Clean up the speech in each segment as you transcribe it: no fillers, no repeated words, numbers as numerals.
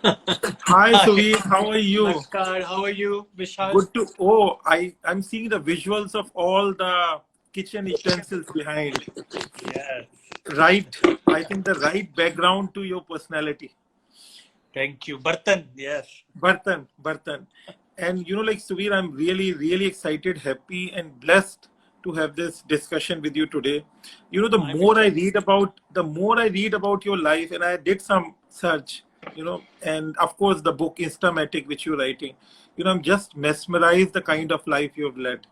Hi, Hi, Suvir. How are you? Namaskar. How are you, Vishal? Good to. Oh, I'm seeing the visuals of all the kitchen utensils behind. Yes. Right. I think the right background to your personality. Thank you. Bartan. Yes. Bartan. And like Suvir, I'm really excited, happy, and blessed to have this discussion with you today. The I'm more I excited. read about your life, and I did some search, and of course the book Instamatic, which you're writing. I'm just mesmerized the kind of life you have led.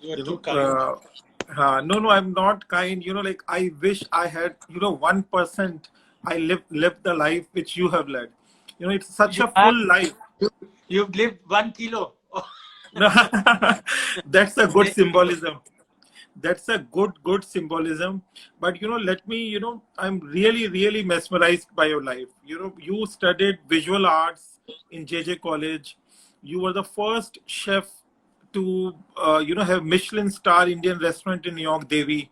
You are You too know, kind. no, I'm not kind. Like I wish I had, 1%. I lived the life which you have led. It's such You a have. full life. You, you've lived 1 kilo. That's a good Many kilos. symbolism. That's a good symbolism. But let me, I'm really mesmerized by your life. You studied visual arts in JJ College. You were the first chef to, have Michelin star Indian restaurant in New York, Devi.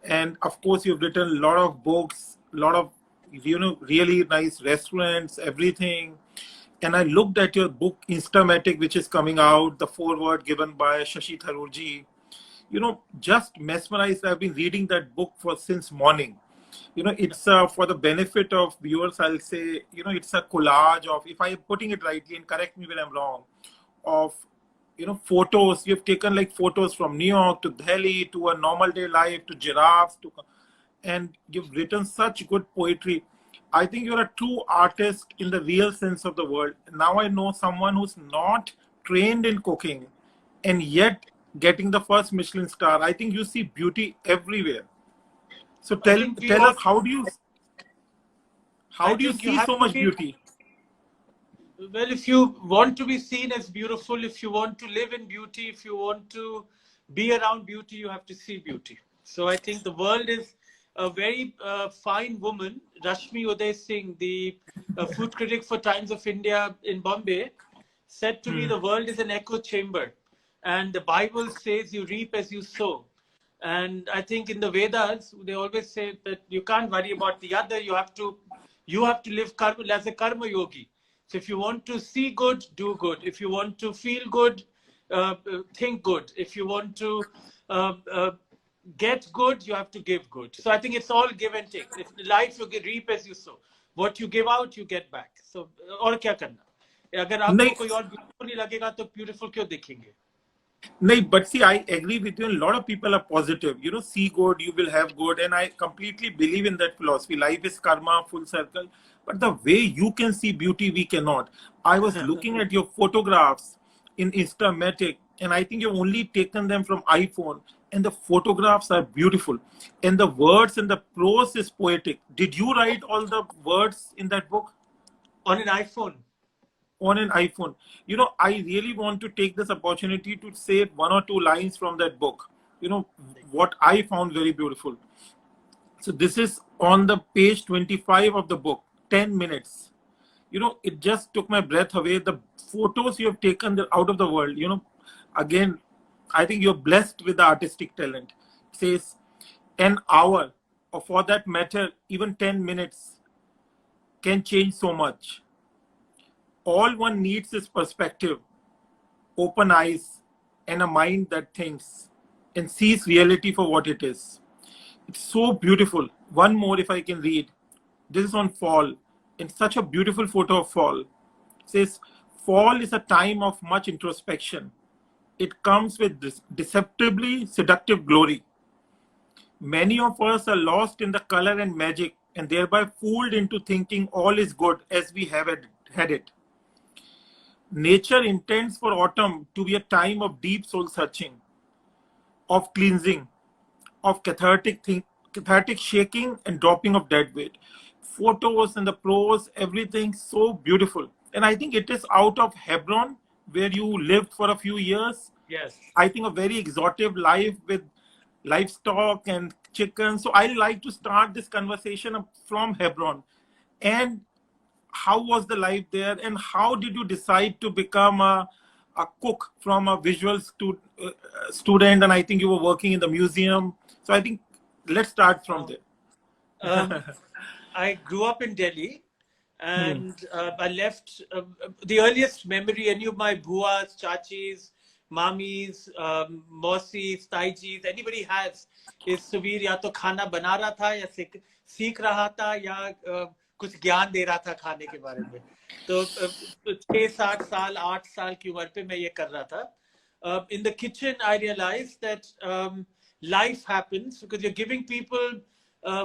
And of course, you've written a lot of books, a lot of, really nice restaurants, everything. And I looked at your book Instamatic, which is coming out, the foreword given by Shashi Tharoor. Just mesmerized. I've been reading that book for since morning. It's for the benefit of viewers. I'll say, it's a collage of, if I'm putting it rightly, and correct me when I'm wrong, of photos. You've taken like photos from New York to Delhi to a normal day life to giraffes to, and you've written such good poetry. I think you're a true artist in the real sense of the word. Now I know someone who's not trained in cooking and yet getting the first Michelin star. I think you see beauty everywhere. So I tell think we tell all. us, how I do you think you see have so to much be. beauty? Well, if you want to be seen as beautiful, if you want to live in beauty, if you want to be around beauty, you have to see beauty. So I think the world is a very fine woman, Rashmi Uday Singh, the food critic for Times of India in Bombay, said to me, Hmm. the world is an echo chamber. And the Bible says you reap as you sow. And I think in the Vedas, they always say that you can't worry about the other. You have to live karma, as a karma yogi. So if you want to see good, do good. If you want to feel good, think good. If you want to uh, uh, get good, you have to give good. So I think it's all give and take. If life you reap as you sow, what you give out, you get back. So और क्या करना? अगर आपको नहीं, कोई और beautiful नहीं लगेगा तो beautiful क्यों दिखेंगे? नहीं, but see, I agree with you. A lot of people are positive. See good, you will have good. And I completely believe in that philosophy. Life is karma, full circle. But the way you can see beauty, we cannot. I was looking at your photographs in Instamatic, and I think you've only taken them from iPhone. And the photographs are beautiful. And the words and the prose is poetic. Did you write all the words in that book? On an iPhone. On an iPhone. I really want to take this opportunity to say one or two lines from that book. What I found very beautiful. So this is on the page 25 of the book, 10 minutes. It just took my breath away. The photos you have taken, they're out of the world. Again, I think you're blessed with the artistic talent. It says an hour, or for that matter, even 10 minutes can change so much. All one needs is perspective, open eyes, and a mind that thinks and sees reality for what it is. It's so beautiful. One more, if I can read. This is on fall, and such a beautiful photo of fall. It says, fall is a time of much introspection. It comes with this deceptively seductive glory. Many of us are lost in the color and magic and thereby fooled into thinking all is good as we have had it. Nature intends for autumn to be a time of deep soul searching, of cleansing, of cathartic shaking and dropping of dead weight. Photos and the prose, everything so beautiful. And I think it is out of Hebron, where you lived for a few years. Yes. I think a very exotic life with livestock and chickens. So I like to start this conversation from Hebron. And how was the life there, and how did you decide to become a cook from a visual student? And I think you were working in the museum. So I think let's start from Um, there. I grew up in Delhi, And I left the earliest memory. Any of my buas, chachis, mamis, mausis, taijis, anybody has is Suvir या तो खाना बना रहा था या सीख रहा था या कुछ ज्ञान दे रहा था खाने के बारे में. तो 6-7 साल 8 साल की उम्र पे मैं ये कर रहा था. In the kitchen, I realized that life happens because you're giving people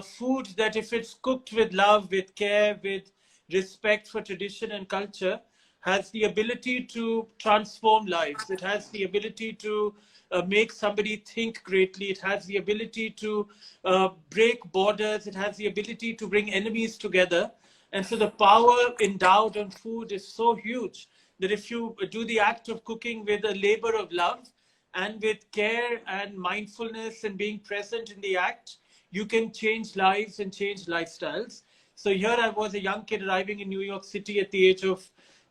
food that, if it's cooked with love, with care, with respect for tradition and culture, has the ability to transform lives. It has the ability to make somebody think greatly. It has the ability to break borders. It has the ability to bring enemies together. And so the power endowed on food is so huge that if you do the act of cooking with a labor of love and with care and mindfulness and being present in the act, you can change lives and change lifestyles. So here I was, a young kid arriving in New York City at the age of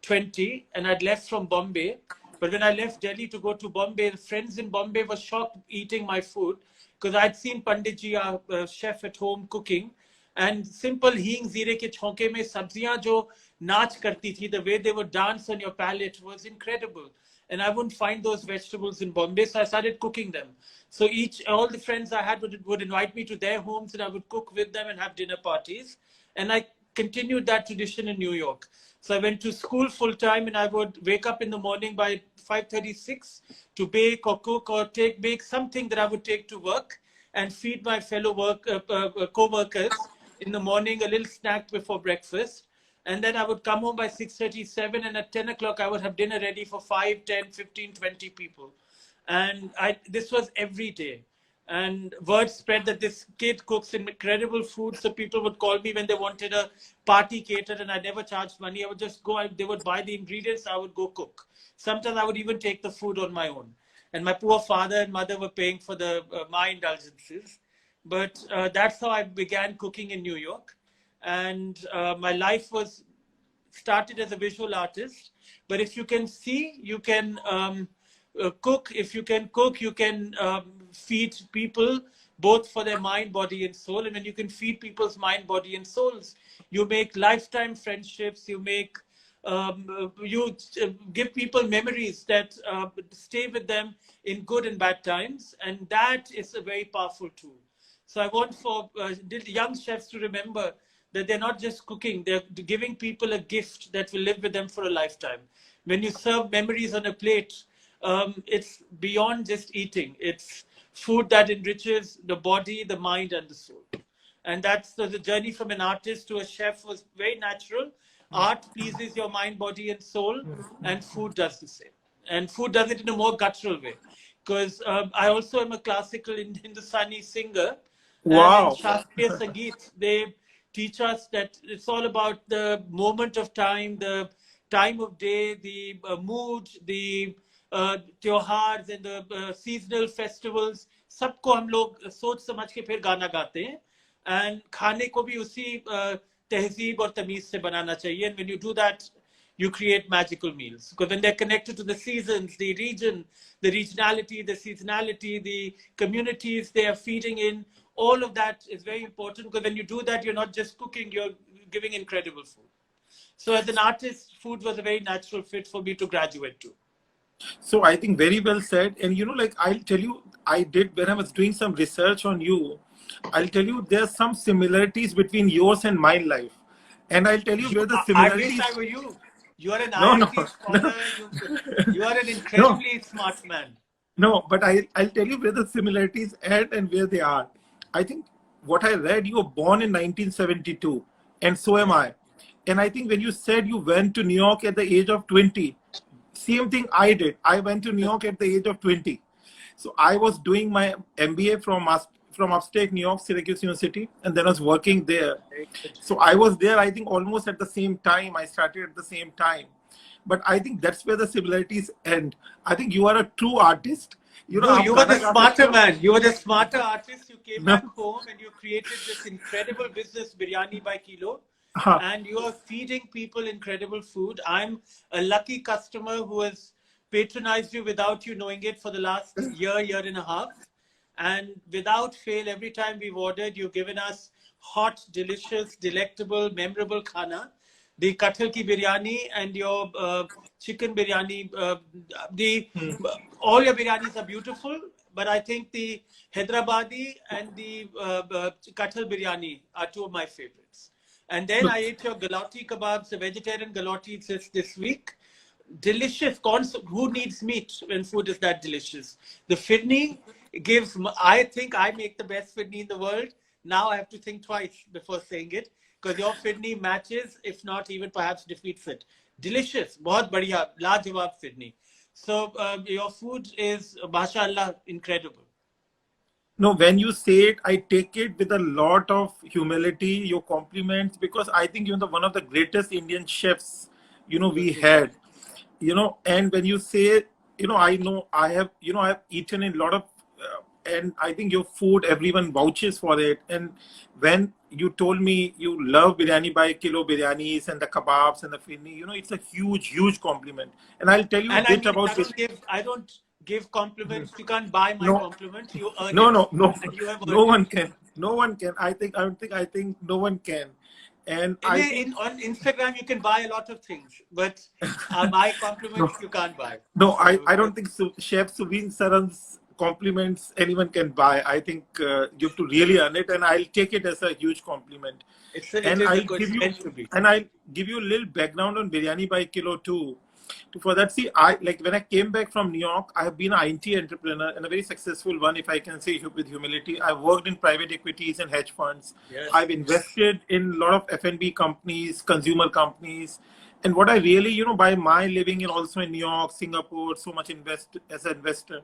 20, and I'd left from Bombay. But when I left Delhi to go to Bombay, the friends in Bombay were shocked eating my food because I'd seen Panditji, our chef at home, cooking. And simple हींग जीरे के छौंके में सब्जियां जो नाच करती थी, the way they would dance on your palate was incredible. And I wouldn't find those vegetables in Bombay, so I started cooking them. So all the friends I had would invite me to their homes, and I would cook with them and have dinner parties. And I continued that tradition in New York. So I went to school full time, and I would wake up in the morning by 5:36 to bake or cook or bake something that I would take to work and feed my fellow co-workers in the morning, a little snack before breakfast. And then I would come home by 6:37, and at 10 o'clock I would have dinner ready for 5, 10, 15, 20 people. And this was every day. And word spread that this kid cooks incredible food. So people would call me when they wanted a party catered, and I never charged money. I would just go, they would buy the ingredients, I would go cook. Sometimes I would even take the food on my own. And my poor father and mother were paying for my indulgences. But that's how I began cooking in New York. And my life was started as a visual artist. But if you can see, you can cook. If you can cook, you can feed people both for their mind, body, and soul. And when you can feed people's mind, body, and souls, you make lifetime friendships. You make you give people memories that stay with them in good and bad times, and that is a very powerful tool. So I want for young chefs to remember that they're not just cooking, they're giving people a gift that will live with them for a lifetime. When you serve memories on a plate, it's beyond just eating. It's food that enriches the body, the mind, and the soul. And that's the journey from an artist to a chef was very natural. Art pleases your mind, body, and soul, and food does the same. And food does it in a more guttural way. Because I also am a classical Hindustani singer. Wow. And in Shastriya Sangeet, they teach us that it's all about the moment of time, the time of day, the mood, the त्योहार्स and the seasonal festivals. सबको हम लोग सोच समझ के फिर गाना गाते हैं. And खाने को भी उसी तहजीब और तमीज से बनाना चाहिए. And when you do that, you create magical meals. Because when they're connected to the seasons, the region, the regionality, the seasonality, the communities they are feeding in, all of that is very important. Because when you do that, you're not just cooking, you're giving incredible food. So as an artist, food was a very natural fit for me to graduate to. So I think very well said. And like I'll tell you, I did when I was doing some research on you, I'll tell you there's some similarities between yours and my life. And I'll tell you where the similarities. I wish I were you. You are an IIT scholar. You are an incredibly smart man. No, but I'll tell you where the similarities end and where they are. I think what I read, you were born in 1972, and so am I. And I think when you said you went to New York at the age of 20, same thing I did. I went to New York at the age of 20. So I was doing my MBA from upstate New York, Syracuse University, and then I was working there. So I was there, I think, almost at the same time. I started at the same time. But I think that's where the similarities end. I think you are a true artist. You were the smarter man. You were the smarter artist. You came back home and you created this incredible business, Biryani by Kilo. And you are feeding people incredible food. I'm a lucky customer who has patronized you without you knowing it for the last year and a half. And without fail, every time we've ordered, you've given us hot, delicious, delectable, memorable khana the kathal ki biryani and your chicken biryani. All your biryanis are beautiful, but I think the Hyderabadi and the kathal biryani are two of my favorites. And then I ate your galati kebabs, the vegetarian galati this week. Delicious. Who needs meat when food is that delicious? The fidni gives, I think I make the best fidni in the world. Now I have to think twice before saying it, because your fidni matches, if not even perhaps defeats it. Delicious. Bahut badhiya, lajawab fidni. So your food is, mashallah, incredible. No, when you say it, I take it with a lot of humility, your compliments, because I think you're one of the greatest Indian chefs, we had, and when you say, I know I have eaten a lot of, and I think your food, everyone vouches for it. And when you told me you love biryani by kilo biryanis and the kebabs and the firni, it's a huge, huge compliment. And I'll tell you a And I bit mean, about I don't give compliments. You can't buy my No. compliments. You earn No, it. no. And you have No earned one it. can. No one can. I think no one can. And I think On Instagram, you can buy a lot of things, but my compliments you can't buy. no. So, I don't think Chef Suveen Saran's compliments anyone can buy. I think you have to really earn it, and I'll take it as a huge compliment. it And is a I'll good give you meant to be. and I'll give you a little background on biryani by kilo too. For that, see, I like when I came back from New York, I have been an IT entrepreneur and a very successful one, if I can say with humility. I've worked in private equities and hedge funds. Yes. I've invested in a lot of F&B companies, consumer companies. And what I really, by my living and also in New York, Singapore, so much invest as an investor,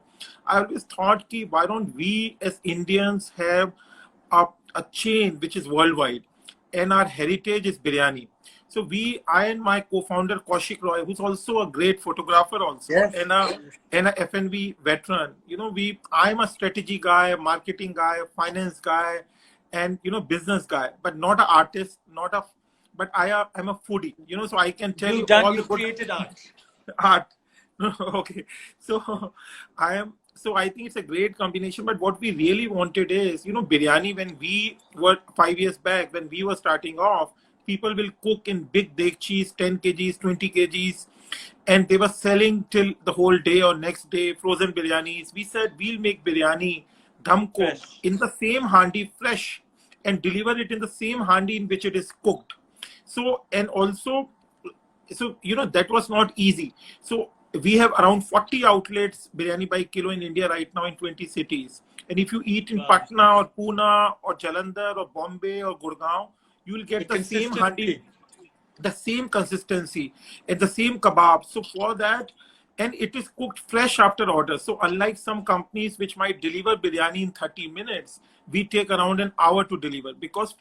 I always thought, why don't we as Indians have a chain which is worldwide, and our heritage is biryani. So I and my co-founder Kaushik Roy, who's also a great photographer also, Yes. and a F&B veteran. I'm a strategy guy, a marketing guy, a finance guy, and business guy, but not an artist, but I'm a foodie. So I can tell you all the good created art. art. Okay, so I think it's a great combination. But what we really wanted is, biryani. When we were 5 years back, when we were starting off, people will cook in big dekchis, 10 kgs, 20 kgs, and they were selling till the whole day or next day frozen biryanis. We said we'll make biryani dham cooked Fresh. in the same handi, fresh, and deliver it in the same handi in which it is cooked. So that was not easy. So we have around 40 outlets biryani by kilo in India right now in 20 cities. And if you eat in Patna or Pune or Jalandhar or Bombay or Gurgaon, you will get the same handi, the same consistency, and the same kebab. So for that, and it is cooked fresh after order. So unlike some companies which might deliver biryani in 30 minutes, we take around an hour to deliver, because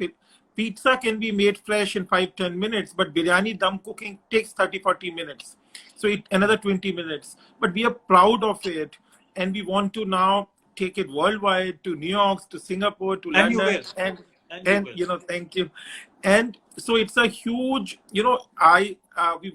pizza can be made fresh in 5-10 minutes, but biryani dum cooking takes 30-40 minutes. So another 20 minutes. But we are proud of it, and we want to now take it worldwide, to New York, to Singapore, to And London, and thank you. And so it's a huge, we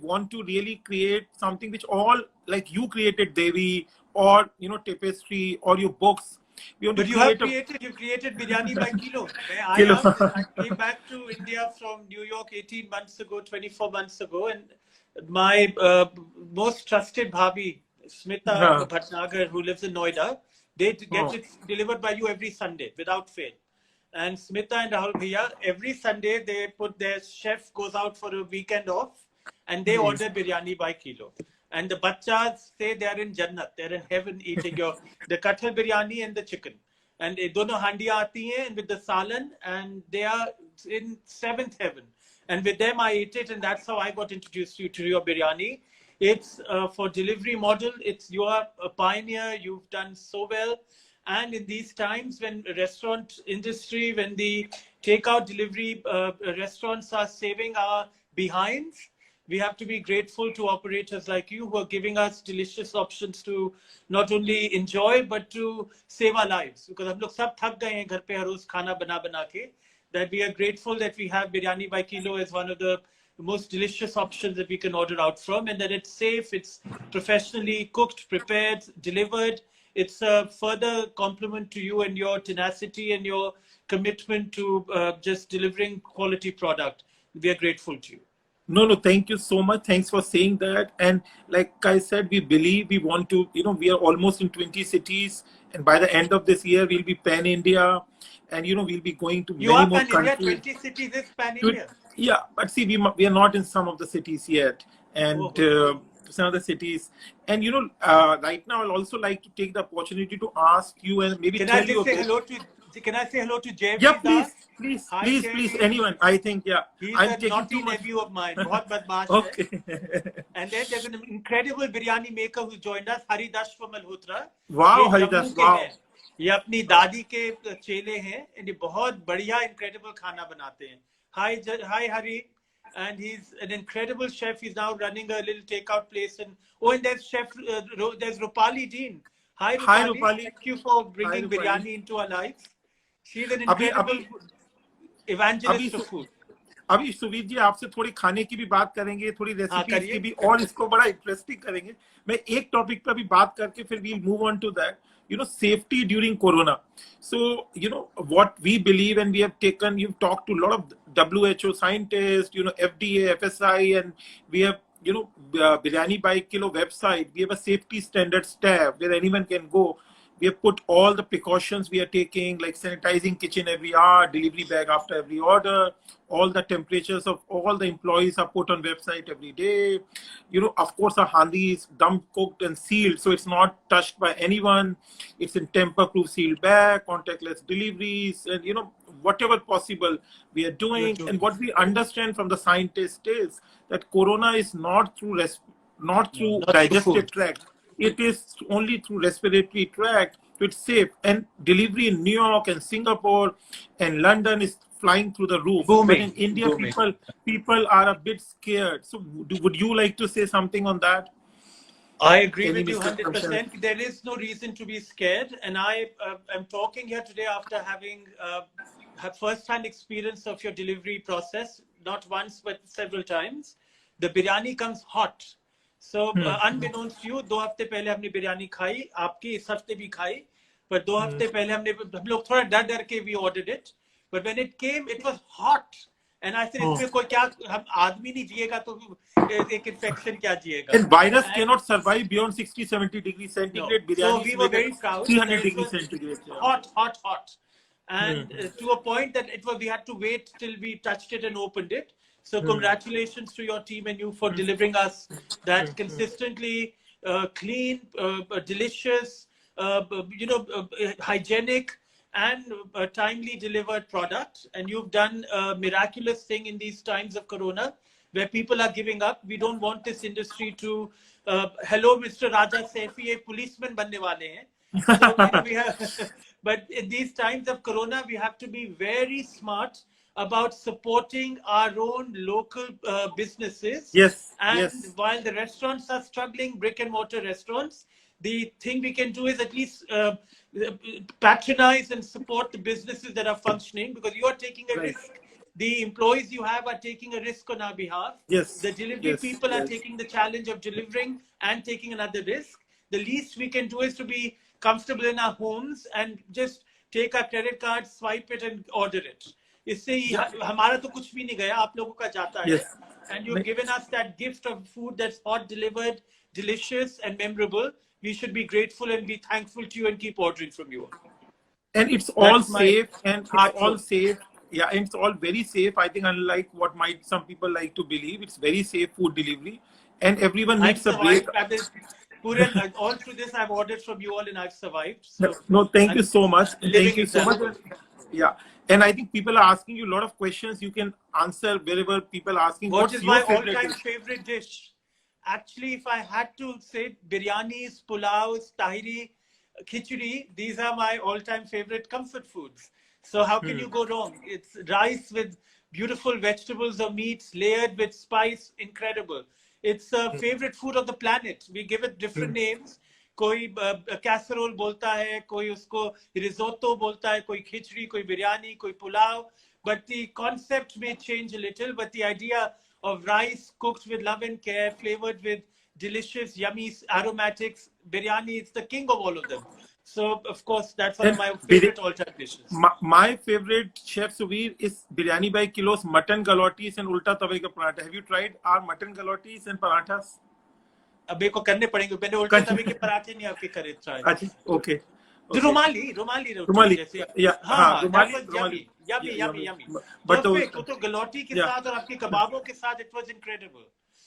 want to really create something which all, like you created Devi, or tapestry, or your books. But you created biryani by kilo. I came back to India from New York 18 months ago, 24 months ago, and my most trusted bhabhi, Smita Bhatnagar, who lives in Noida, they get it delivered by you every Sunday without fail. And Smita and Rahul Bhaiya, every Sunday their chef goes out for a weekend off, and they order biryani by kilo. And the bachas say they are in Jannat, they're in heaven eating the kathal biryani and the chicken. And dono handiyan aati hain, and with the salan, and they are in seventh heaven. And with them I ate it, and that's how I got introduced to your biryani. It's for delivery model. You are a pioneer. You've done so well. And in these times when restaurant industry, when the takeout delivery restaurants are saving our behinds, we have to be grateful to operators like you who are giving us delicious options to not only enjoy but to save our lives. Because हम लोग सब थक गए हैं घर पे हर रोज खाना बना के. That we are grateful that we have biryani by kilo as one of the most delicious options that we can order out from, and that it's safe, it's professionally cooked, prepared, delivered. It's a further compliment to you and your tenacity and your commitment to just delivering quality product. We are grateful to you. No, no, thank you so much. Thanks for saying that. And like I said, we believe we want to, we are almost in 20 cities. And by the end of this year, we'll be pan India. And, we'll be going to You many are more pan India. countries. 20 cities is pan To- India. Yeah, but see, we are not in some of the cities yet. And Oh. some of the cities. And, right now, I'll also like to take the opportunity to ask you and maybe Can I tell you just a say bit. hello to? Can I say hello to Yeah, Jayveer Das? Hi, please, Jayveer. anyone. I think, yeah, He's I'm a taking naughty too much. nephew of mine. बहुत बदमाश है. Okay. And then there's an incredible biryani maker who joined us, Haridash from Malhotra. Wow, ये Haridash, Jammu के wow. हैं. ये अपनी दादी के चेले हैं. And ये बहुत बढ़िया incredible खाना बनाते हैं. Hi Hari. And he's an incredible chef. He's now running a little takeout place. And there's there's Rupali Dean. Hi Hi, Rupali. Rupali. Thank you for Hi, bringing Rupali. biryani into our lives. She's an अभी incredible अभी evangelist अभी of food. अभी सुवीर जी आपसे थोड़ी खाने की भी बात करेंगे, थोड़ी रेसिपीज करिए. की भी, और इसको बड़ा इंटरेस्टिंग करेंगे. मैं एक टॉपिक पर भी बात करके फिर we'll move on to that. Safety during corona. So what we believe, and we have taken, you've talked to a lot of WHO scientists, FDA, FSI, and we have Biryani by Kilo website. We have a safety standards tab where anyone can go. We have put all the precautions we are taking, like sanitizing kitchen every hour, delivery bag after every order. All the temperatures of all the employees are put on website every day. Of course, our handi is dumped, cooked, and sealed, so it's not touched by anyone. It's in tamper-proof sealed bag, contactless deliveries, and whatever possible we are doing. And what we understand from the scientists is that corona is not through not through digestive tract. It is only through respiratory tract. It's safe. And delivery in New York and Singapore and London is flying through the roof. Booming. But in India, Booming. people are a bit scared. So would you like to say something on that? I agree Can with you Mr. 100%. There is no reason to be scared. And I am talking here today after having had first-hand experience of your delivery process, not once, but several times. The biryani comes hot. So unbeknownst to you, 2 हफ्ते पहले हमने बिरयानी खाई, आपकी इस हफ्ते भी खाई, पर 2 हफ्ते पहले हम लोग थोड़ा डर के we ordered it. But when it came, it was hot. And I said, इसमें कोई क्या, हम आदमी नहीं जिएगा तो एक infection क्या जिएगा? And virus cannot survive beyond 60-70 degrees centigrade. No. So we were very proud. 300 degrees centigrade. Hot. And to a point that we had to wait till we touched it and opened it. So congratulations to your team and you for delivering us that consistently clean, delicious, hygienic and timely delivered product. And you've done a miraculous thing in these times of corona where people are giving up. We don't want this industry to hello Mr. Raja Saifi, a policeman banne wale hain. So we have but in these times of corona we have to be very smart about supporting our own local businesses. Yes. And while the restaurants are struggling, brick and mortar restaurants, the thing we can do is at least patronize and support the businesses that are functioning, because you are taking a risk. The employees you have are taking a risk on our behalf. Yes. The delivery people are taking the challenge of delivering and taking another risk. The least we can do is to be comfortable in our homes and just take our credit card, swipe it and order it. इससे हमारा तो कुछ भी नहीं गया, आप लोगों का जाता है. And you've given us that gift of food that's hot, delivered, delicious and memorable. We should be grateful and be thankful to you and keep ordering from you. And it's all safe and it's all safe. Yeah, and it's all very safe. I think unlike what might some people like to believe, it's very safe food delivery. And everyone needs a break. All through this, I've ordered from you all and I've survived. So no, thank you so much. Thank you so much. Yeah. And I think people are asking you a lot of questions. You can answer wherever people are asking. What is my all-time favorite dish? Actually, if I had to say, biryanis, pulaus, tahiri, khichdi, these are my all-time favorite comfort foods. So how can you go wrong? It's rice with beautiful vegetables or meats layered with spice, incredible. It's a favorite food of the planet. We give it different names. कोई casserole बोलता है, कोई उसको risotto बोलता है, कोई खिचड़ी, कोई biryani, कोई pulao. But the concept may change a little, but the idea of rice cooked with love and care, flavored with delicious, yummy aromatics, biryani, it's the king of all of them. So of course that's one of And my favorite all-time dishes. my favorite chef Suvir is Biryani by Kilos mutton galotis and ulta tawe ka paratha. Have you tried our mutton galotis and parathas? अब मेरे को करने पड़ेंगे, मैंने उल्टे तवे के पराठे नहीं आपके करे ट्राई। अच्छा, okay. जो रुमाली रोटी रुमाली, जैसे, yeah, हाँ रुमाली, that was yummy, yummy. But Perfect, वो तो गलौटी के yeah. साथ और आपके कबाबों के साथ it was incredible.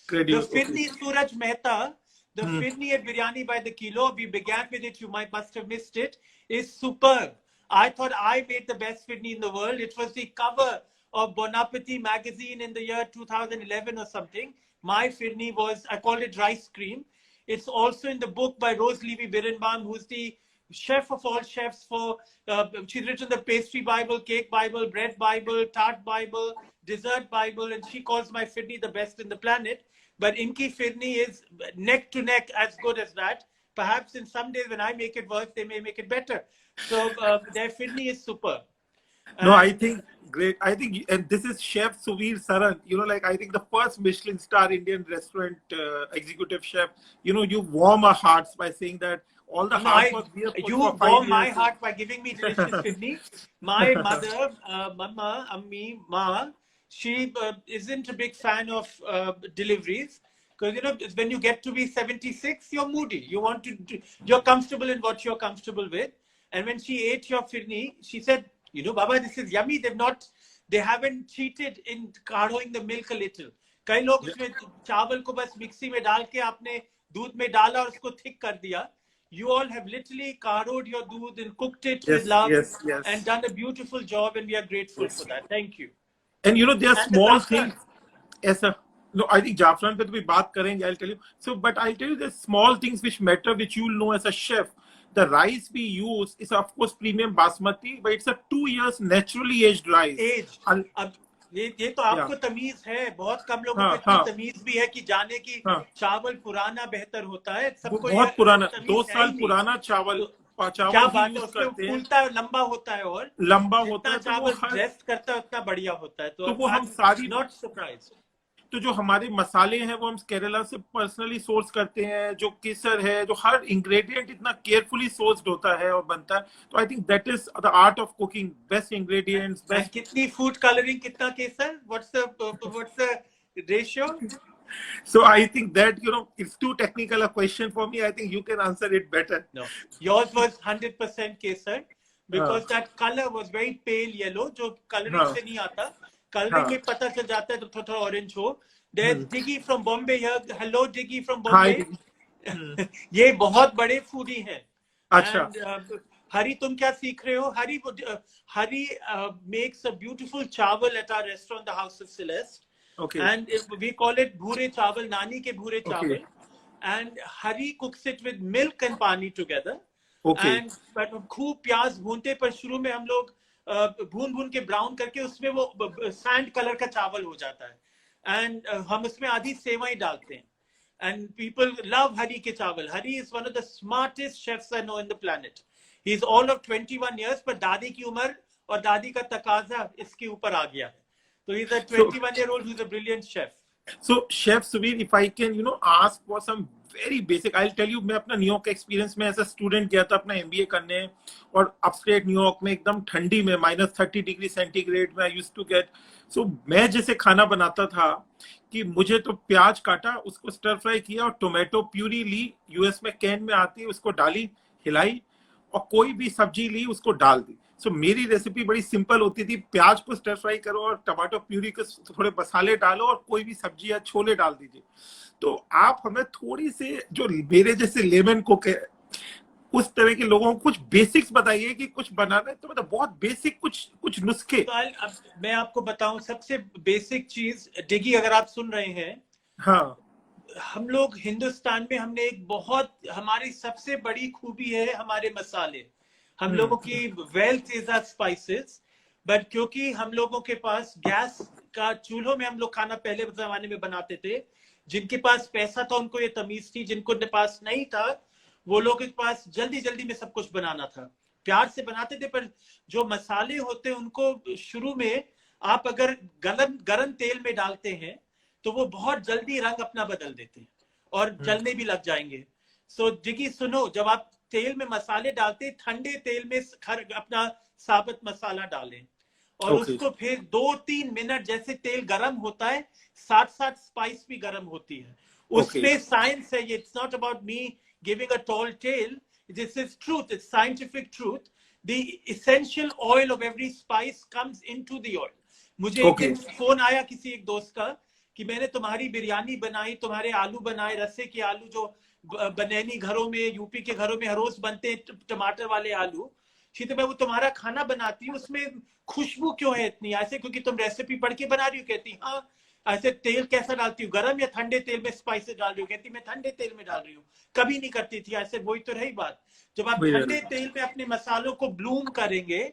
The incredible. Firni Suraj Mehta, the Firni at Biryani by the Kilo, we began with it, you must have missed it, is superb. I thought I made the best Firni in the world. It was the cover of Bon Appetit magazine in the year 2011 or something. My Firni was, I called it rice cream. It's also in the book by Rose Levy Birnbaum, who's the chef of all chefs for, she's written the pastry Bible, cake Bible, bread Bible, tart Bible, dessert Bible, and she calls my Firni the best in the planet. But Inki Firni is neck to neck as good as that. Perhaps in some days when I make it worse, they may make it better. So their Firni is super. No, I think great. I think, and this is Chef Suvir Saran. You know, like I think the first Michelin star Indian restaurant executive chef. You know, you warm our hearts by saying that all the hard work we have put you for 5 warm my years. heart by giving me delicious Firni. My mother, Mama, Ammi, Ma, she isn't a big fan of deliveries. Because, you know, when you get to be 76, you're moody. You want to, you're comfortable in what you're comfortable with. And when she ate your Firni, she said, you know, Baba, this is yummy. They haven't cheated in curdling the milk a little. कई लोग उसमें चावल को बस mixie में डाल के आपने दूध में डाला और उसको थिक कर दिया. You all have literally curdled your doodh and cooked it with love and done a beautiful job, and we are grateful for that. Thank you. And you know, there are And small the things. Yes, sir. No, I think Jafran pe to bhi baat karenge, I'll tell you. So, but I'll tell you the small things which matter, which you'll know as a chef. The rice we use is of course premium basmati, but it's a 2 years naturally aged rice. अब ये तो आपको तमीज है, बहुत कम लोगों को इतनी तमीज भी है कि जाने की चावल पुराना बेहतर होता है. सबको बहुत पुराना 2 साल पुराना चावल क्या बात है, उसमें फूलता है, लंबा होता है और लंबा होता है, चावल रेस्ट करता है उतना बढ़िया होता है. तो वो हम सारी नॉट सरप्राइज. तो जो हमारे मसाले हैं वो हम केरला से पर्सनली सोर्स करते हैं. जो केसर है, जो हर इंग्रेडिएंट इतना केयरफुली सोर्स्ड होता है और बनता है. तो I think that is the art of cooking. Best ingredients, best. कितनी फूड कलरिंग, कितना केसर, what's the ratio? So I think that, you know, it's too technical a question for me. I think you can answer it better. No, yours was 100% kesar because that color was very pale yellow, जो coloring से नहीं आता. Coloring में पता चल जाता है तो थोड़ा orange हो. There's Diggy from Bombay here. Hello Diggy from Bombay. Hi. ये बहुत बड़े foodie हैं. अच्छा. And Hari, तुम क्या सीख रहे हो? Hari makes a beautiful chawal at our restaurant, the House of Celeste. Okay. And we call it bhure chawal, nani ke bhure chawal. Okay. And Hari cooks it with milk and pani together. Okay. And खूब प्याज भूनते, पर शुरू में हम लोग भून के ब्राउन करके उसमें वो सैंड कलर का चावल हो जाता है. And हम उसमें आधी सेवई डालते हैं. And people love Hari ke chawal. Hari is one of the smartest chefs I know in the planet. He's all of 21 years, पर दादी की उम्र और दादी का तकाजा इसके ऊपर आ गया है. So he's a 21-year-old who's a brilliant chef. So Chef Suvir, if I can, you know, ask for some very basic, I'll tell you, मैं अपना न्यूयॉर्क एक्सपीरियंस में एज अ स्टूडेंट गया था अपना MBA करने, और अपस्टेट न्यूयॉर्क में एकदम ठंडी में -30 डिग्री सेंटीग्रेड में आई यूज्ड टू गेट. सो मैं जैसे खाना बनाता था कि मुझे तो प्याज काटा, उसको स्टर फ्राई किया और टोमेटो प्यूरी ली, यूएस में कैन में आती है, उसको डाली, हिलाई, और कोई भी सब्जी ली उसको डाल दी. सो मेरी रेसिपी बड़ी सिंपल होती थी. प्याज को स्टर फ्राई करो और टमाटो प्यूरी के थोड़े मसाले डालो और कोई भी सब्जी या छोले डाल दीजिए. तो आप हमें थोड़ी से, जो मेरे जैसे लेमन कुक है, उस तरह के लोगों को कुछ बेसिक्स बताइए कि कुछ बनाना है तो मतलब बहुत बेसिक कुछ नुस्खे. तो अब मैं आपको बताऊं सबसे बेसिक चीज. डिगी, अगर आप सुन रहे हैं, हाँ, हम लोग हिंदुस्तान में, हमने एक बहुत, हमारी सबसे बड़ी खूबी है हमारे मसाले. हम लोगों की wealth is our spices. But क्योंकि हम लोगों के पास गैस का चूल्हों में हम लोग खाना पहले जमाने में बनाते थे, जिनके पास पैसा था उनको ये तमीज थी, जिनको पास नहीं था वो लोग के पास जल्दी में सब कुछ बनाना था, प्यार से बनाते थे. पर जो मसाले होते हैं उनको शुरू में आप अगर गरम तेल में डालते हैं तो वो बहुत जल्दी रंग अपना बदल देते हैं और जलने भी लग जाएंगे. सो डिगी सुनो, जब आप तेल में मसाले डालते हैं, ठंडे तेल में अपना साबुत मसाला डालें और उसको फिर 2-3 मिनट, जैसे तेल गर्म होता है साथ साथ स्पाइस भी गर्म होती है, उसमें साइंस है ये। It's not about me giving a tall tale, this is truth, it's scientific truth. The essential oil of every spice comes into the oil. मुझे एक दिन फोन आया किसी एक दोस्त का कि मैंने तुम्हारी बिरयानी बनाई, तुम्हारे आलू बनाए, रस्से के आलू जो बनैनी घरों में, यूपी के घरों में हर रोज बनते हैं, टमाटर वाले आलू, तो मैं वो तुम्हारा खाना बनाती हूँ, उसमें खुशबू क्यों है इतनी? ऐसे क्योंकि तुम रेसिपी पढ़ के बना रही हो? कहती हाँ। ऐसे तेल कैसा डालती हूँ, गरम या ठंडे तेल में स्पाइसेस डाल रही हो? कहती मैं ठंडे तेल में डाल रही हूँ, कभी नहीं करती थी ऐसे। वही तो रही बात, जब आप ठंडे तेल में अपने मसालों को ब्लूम करेंगे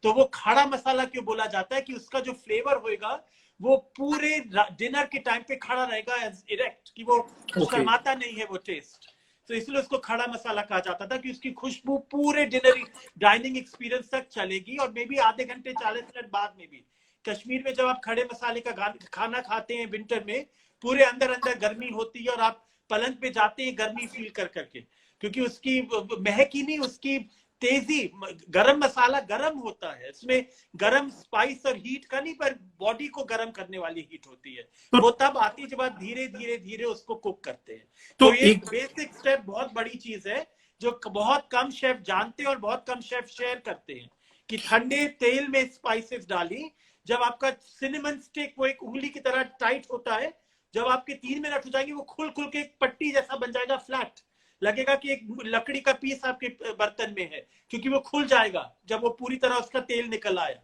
तो वो खड़ा मसाला क्यों बोला जाता है? कि उसका जो फ्लेवर होगा वो पूरे डिनर के टाइम पे खड़ा रहेगा एज इरेक्ट, कि वो शर्माता नहीं है वो टेस्ट। तो इसलिए उसको खड़ा मसाला कहा जाता था, कि उसकी खुशबू पूरे डिनर डाइनिंग एक्सपीरियंस तक चलेगी, और मे बी आधे घंटे 40 मिनट बाद में भी। कश्मीर में जब आप खड़े मसाले का खाना खाते हैं विंटर में, पूरे अंदर अंदर गर्मी होती है और आप पलंग पे जाते हैं गर्मी फील कर करके, क्योंकि उसकी महक ही नहीं, उसकी तेजी, गरम मसाला गरम होता है, इसमें गरम स्पाइस और हीट का नहीं, पर बॉडी को गरम करने वाली हीट होती है। वो तब आती है जब आप धीरे धीरे धीरे उसको कुक करते हैं। तो एक बेसिक स्टेप बहुत बड़ी चीज है जो बहुत कम शेफ जानते हैं और बहुत कम शेफ शेयर करते हैं, कि ठंडे तेल में स्पाइसेस डाली, जब आपका सिनेमन स्टिक वो एक उंगली की तरह टाइट होता है, जब आपके 3 मिनट हो जाएंगे वो खुल खुल के एक पट्टी जैसा बन जाएगा, फ्लैट लगेगा कि एक लकड़ी का पीस आपके बर्तन में है, क्योंकि वो खुल जाएगा जब वो पूरी तरह उसका तेल निकल आया।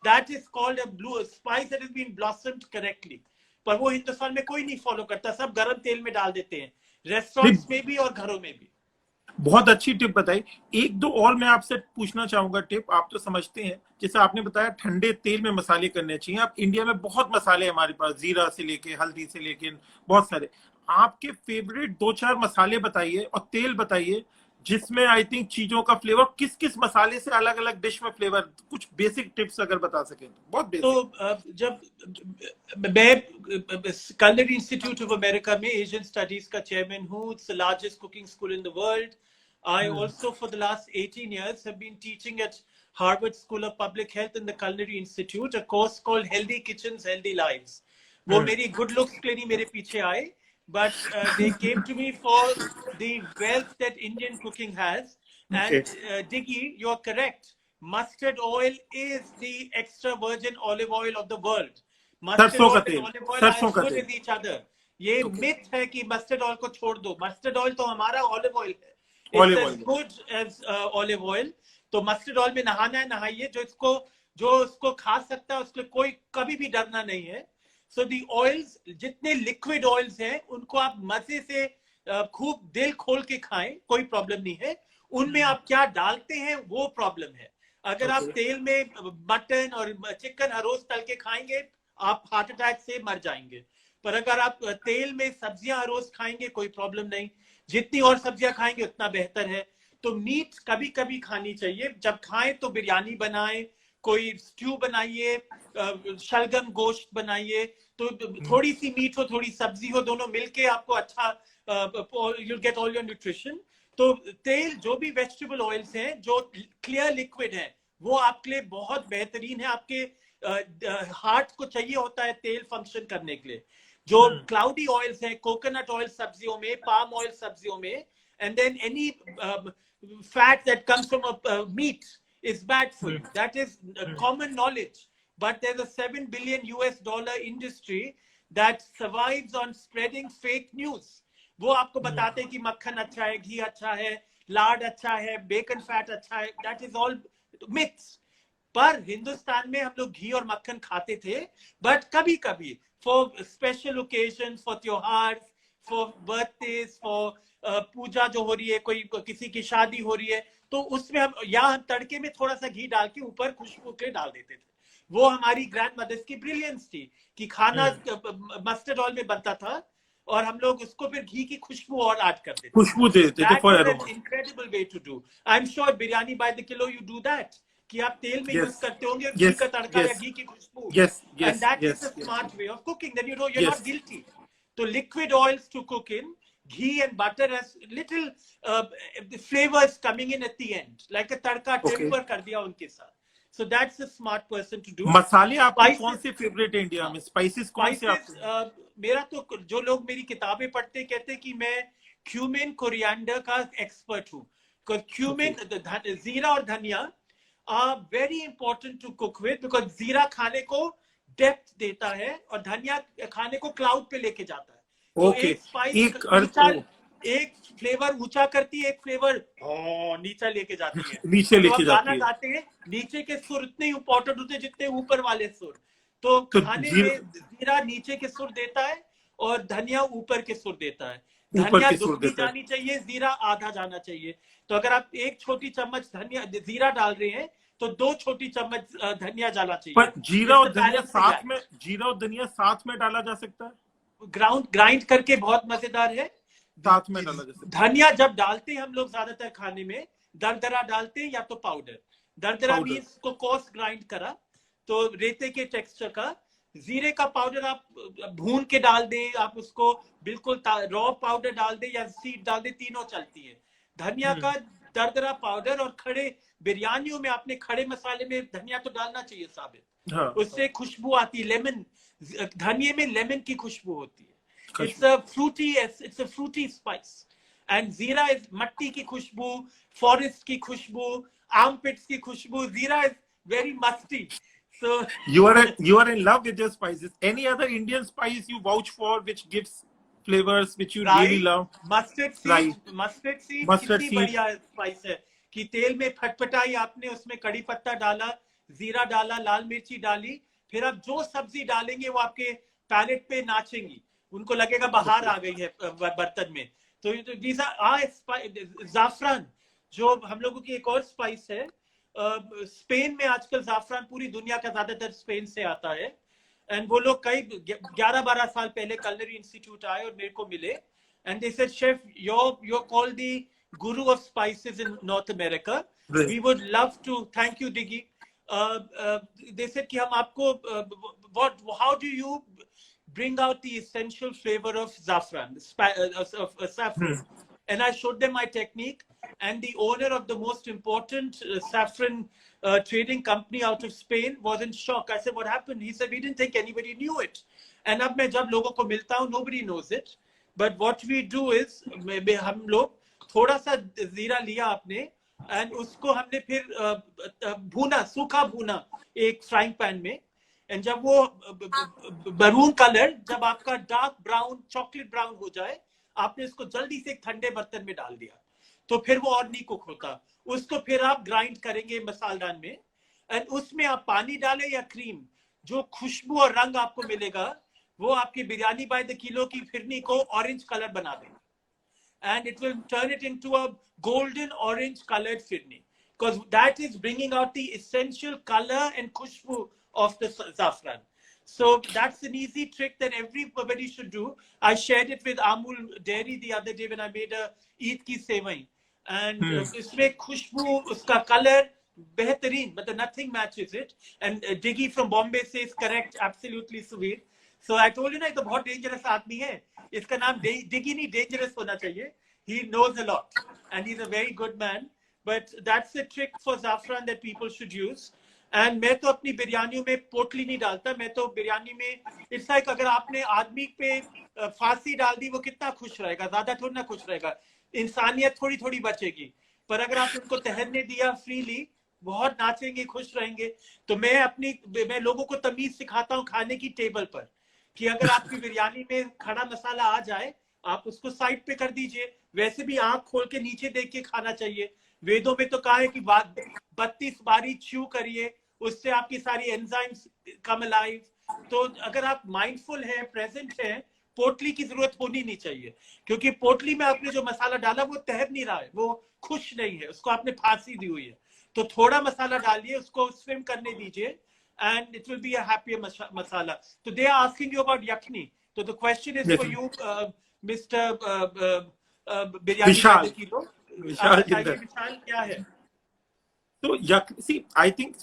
That is called a blue spice that has been blossomed correctly. पर वो हिंदुस्तान में कोई नहीं फॉलो करता, सब गरम तेल में डाल देते हैं, रेस्टोरेंट्स में भी और घरों में भी। बहुत अच्छी टिप बताई। एक दो और मैं आपसे पूछना चाहूंगा टिप, आप तो समझते हैं, जैसे आपने बताया ठंडे तेल में मसाले करने चाहिए। आप इंडिया में बहुत मसाले हमारे पास, जीरा से लेके हल्दी से लेके बहुत सारे, आपके फेवरेट 2-4 मसाले बताइए और तेल बताइए जिसमें आई थिंक चीजों का फ्लेवर, किस किस मसाले से अलग अलग डिश में फ्लेवर, कुछ बेसिक टिप्स अगर बता सकें तो बहुत बेसिक। तो जब मैं culinary इंस्टीट्यूट ऑफ अमेरिका में एशियन स्टडीज का चेयरमैन हूँ, it's the largest cooking school in the world. I also for the last 18 years have been teaching at Harvard School of Public Health in the Culinary Institute, a course called Healthy Kitchens, Healthy Lives. वो मेरी good looks के लिए मेरे पीछे आए, but they came to me for the wealth that Indian cooking has. And Diggy, you are correct. Mustard oil is the extra virgin olive oil of the world. Mustard oil and olive oil are as good as each other. ये myth है कि mustard oil को छोड़ दो, mustard oil तो हमारा olive oil है, it's as good as olive oil. तो mustard oil में नहाना है, नहाइए, जो उसको खा सकता है उसके कोई कभी भी डरना नहीं है। So the oils, जितने liquid oils हैं उनको आप मजे से खूब दिल खोल के खाएं, कोई प्रॉब्लम नहीं है। उनमें आप क्या डालते हैं वो प्रॉब्लम है। अगर आप तेल में मटन और चिकन हर रोज तल के खाएंगे आप हार्ट अटैक से मर जाएंगे, पर अगर आप तेल में सब्जियां हर रोज खाएंगे कोई प्रॉब्लम नहीं, जितनी और सब्जियां खाएंगे उतना बेहतर है। तो मीट कभी कभी खानी चाहिए, जब खाएं तो बिरयानी बनाएं, कोई स्ट्यू बनाइए, शलगम गोश्त बनाइए, तो थोड़ी सी मीट हो थोड़ी सब्जी हो, दोनों मिलके आपको अच्छा, you'll get all your nutrition। तो तेल, जो भी वेजिटेबल ऑयल्स हैं जो क्लियर लिक्विड है, वो आपके लिए बहुत बेहतरीन है। आपके हार्ट को चाहिए होता है तेल फंक्शन करने के लिए। जो क्लाउडी ऑयल्स हैं, कोकोनट ऑयल सब्जियों में, पाम ऑयल सब्जियों में, and then any fat that comes from meat is bad for you. That is common knowledge. But there's a $7 billion industry that survives on spreading fake news. वो आपको बताते हैं कि मक्खन अच्छा है, घी अच्छा है, लाड अच्छा है, बेकन फैट अच्छा है। That is all myths. पर हिंदुस्तान में हम लोग घी और मक्खन खाते थे, बट कभी कभी for special occasions, for त्योहार, for birthdays, for पूजा जो हो रही है, कोई किसी की शादी हो रही है, तो उसमें हम तड़के में थोड़ा सा घी डाल के ऊपर खुशबू के डाल देते थे। वो हमारी ग्रैंड मदर्स की ब्रिलियंस थी कि खाना मस्टर्ड ऑयल में बनता था और हम लोग उसको फिर घी की खुशबू और ऐड कर देते थे। खुशबू देते थे for aroma. Incredible way to do. I am sure biryani by the kilo you do that, कि आप तेल में यूज करते होंगे घी का तड़का या घी की खुशबू। And that is the smart way of cooking, then you know you are not guilty. तो liquid oils to cook in, ghee and butter as little flavors coming in at the end, like a tadka temper kar diya unke साथ. So that's a smart person to do. मसाले आपके Spices- कौन से favourite है India में? Spices कौन से Spices, आपके? मेरा तो जो लोग मेरी किताबें पढ़ते कहते कि मैं क्यूमिन कोरिएंडर का एक्सपर्ट हूँ. क्यूमिन, जीरा और धनिया are very important to cook with because जीरा खाने को डेप्थ देता है और धनिया खाने को क्लाउड पे लेके जाता है. तो Okay. एक स्पाइस एक फ्लेवर ऊंचा करती है, एक फ्लेवर नीचा लेके जाती है. नीचे लेके तो जाती गाना है. गाते हैं, नीचे के सुर इतने इंपॉर्टेंट होते हैं जितने ऊपर वाले सुर. तो खाने में जीरा नीचे के सुर देता है और धनिया ऊपर के सुर देता है. धनिया दुगनी जानी चाहिए, जीरा आधा जाना चाहिए. तो अगर आप एक छोटी चम्मच धनिया जीरा डाल रहे हैं तो 2 छोटी चम्मच धनिया डालना चाहिए. पर जीरा और धनिया साथ में डाला जा सकता है? ग्राइंड करके बहुत मजेदार है. साथ में डाला जा सकता है. धनिया जब डालते हैं हम लोग ज्यादातर खाने में दरदरा डालते हैं या तो पाउडर. दरदरा मीन्स को कोर्स ग्राइंड करा, तो रेते के टेक्सचर का. जीरे का पाउडर आप भून के डाल दें, आप उसको बिल्कुल रॉ पाउडर डाल दें या सीड डाल दें, तीनों चलती है. धनिया का दरदरा पाउडर और खड़े बिरयानियों में आपने खड़े मसाले में धनिया तो डालना चाहिए साबित. हाँ. उससे खुशबू आती है. लेमन, धनिये में लेमन की खुशबू होती है. It's a fruity spice. And जीरा is मट्टी की खुशबू, forest की खुशबू, armpits की खुशबू. जीरा is very musty. So you are in love with your spices. Any other Indian spice you vouch for which gives flavors which you really love? Mustard seed कितनी बढ़िया spice है कि तेल में फटफटाई आपने, उसमें कड़ी पत्ता डाला, जीरा डाला, लाल मिर्ची डाली, फिर आप जो सब्जी डालेंगे वो आपके पैलेट पे नाचेंगी. उनको लगेगा बाहर आ गई है बर्तन में. तो जाफरान जो हम लोगों की एक और स्पाइस है. स्पेन में आजकल जाफरान पूरी दुनिया का ज्यादातर स्पेन से आता है. एंड वो लोग कई 11-12 साल पहले कलनरी इंस्टीट्यूट आए और मेरे को मिले. And they said chef you're called the guru of spices in North America. Right. We would love to thank you, Diggy. They said कि हम आपको how do you bring out the essential flavor of saffron, saffron. And I showed them my technique, and the owner of the most important saffron trading company out of Spain was in shock. I said, what happened? He said, we didn't think anybody knew it. And अब मैं जब लोगों को मिलता हूँ, nobody knows it. But what we do is, हम लोग थोड़ा सा जीरा लिया आपने, and उसको हमने फिर भूना, सूखा भूना एक फ्राइंग पैन में. एंड जब वो मरून कलर, जब आपका डार्क ब्राउन, चॉकलेट ब्राउन हो जाए, आपने इसको जल्दी से एक ठंडे बर्तन में डाल दिया, तो फिर वो और नहीं कुक होता. उसको फिर आप ग्राइंड करेंगे मसालदान में, एंड उसमें आप पानी डालें या क्रीम. जो खुशबू और रंग आपको मिलेगा वो आपकी बिरयानी बाय द किलो की फिरनी को ऑरेंज कलर बना देगा. And it will turn it into a golden orange colored firni, because that is bringing out the essential color and khushbu of the saffron. So that's an easy trick that everybody should do. I shared it with Amul Dairy the other day when I made a Eid ki sevai, and isme khushbu, uska color behtareen, but nothing matches it. And Diggy from Bombay says correct, absolutely sweet. So I told you ना, ये तो बहुत dangerous आदमी है. इसका नाम Diggy नहीं, dangerous होना चाहिए. He knows a lot and he's a very good man. But that's a trick for saffron that people should use. And मैं तो अपनी बिरयानियों में पोटली नहीं डालता. मैं तो बिरयानी में, it's like अगर आपने आदमी पे फांसी डाल दी, वो कितना खुश रहेगा? ज्यादा थोड़ी ना खुश रहेगा. इंसानियत थोड़ी थोड़ी बचेगी. पर अगर आप उनको तहरने दिया फ्रीली, बहुत नाचेंगे, खुश रहेंगे. तो मैं लोगों को तमीज सिखाता हूँ खाने की टेबल पर, कि अगर आपकी बिरयानी में खड़ा मसाला आ जाए, आप उसको साइड पे कर दीजिए. वैसे भी आंख खोल के नीचे देख के खाना चाहिए. वेदों में तो कहा है कि 32 बारी च्यू करिए, उससे आपकी सारी एंजाइम्स कम अलाइव. तो अगर आप माइंडफुल है, प्रेजेंट है, पोटली की जरूरत होनी नहीं चाहिए, क्योंकि पोटली में आपने जो मसाला डाला वो तैर नहीं रहा है, वो खुश नहीं है, उसको आपने फांसी दी हुई है. तो थोड़ा मसाला डालिए, उसको स्विम करने दीजिए, and it will be a happier masala. So they are asking you about yakni. So the question is for you, Mr. Biryani. Vishal. Vishal क्या है? So see, I think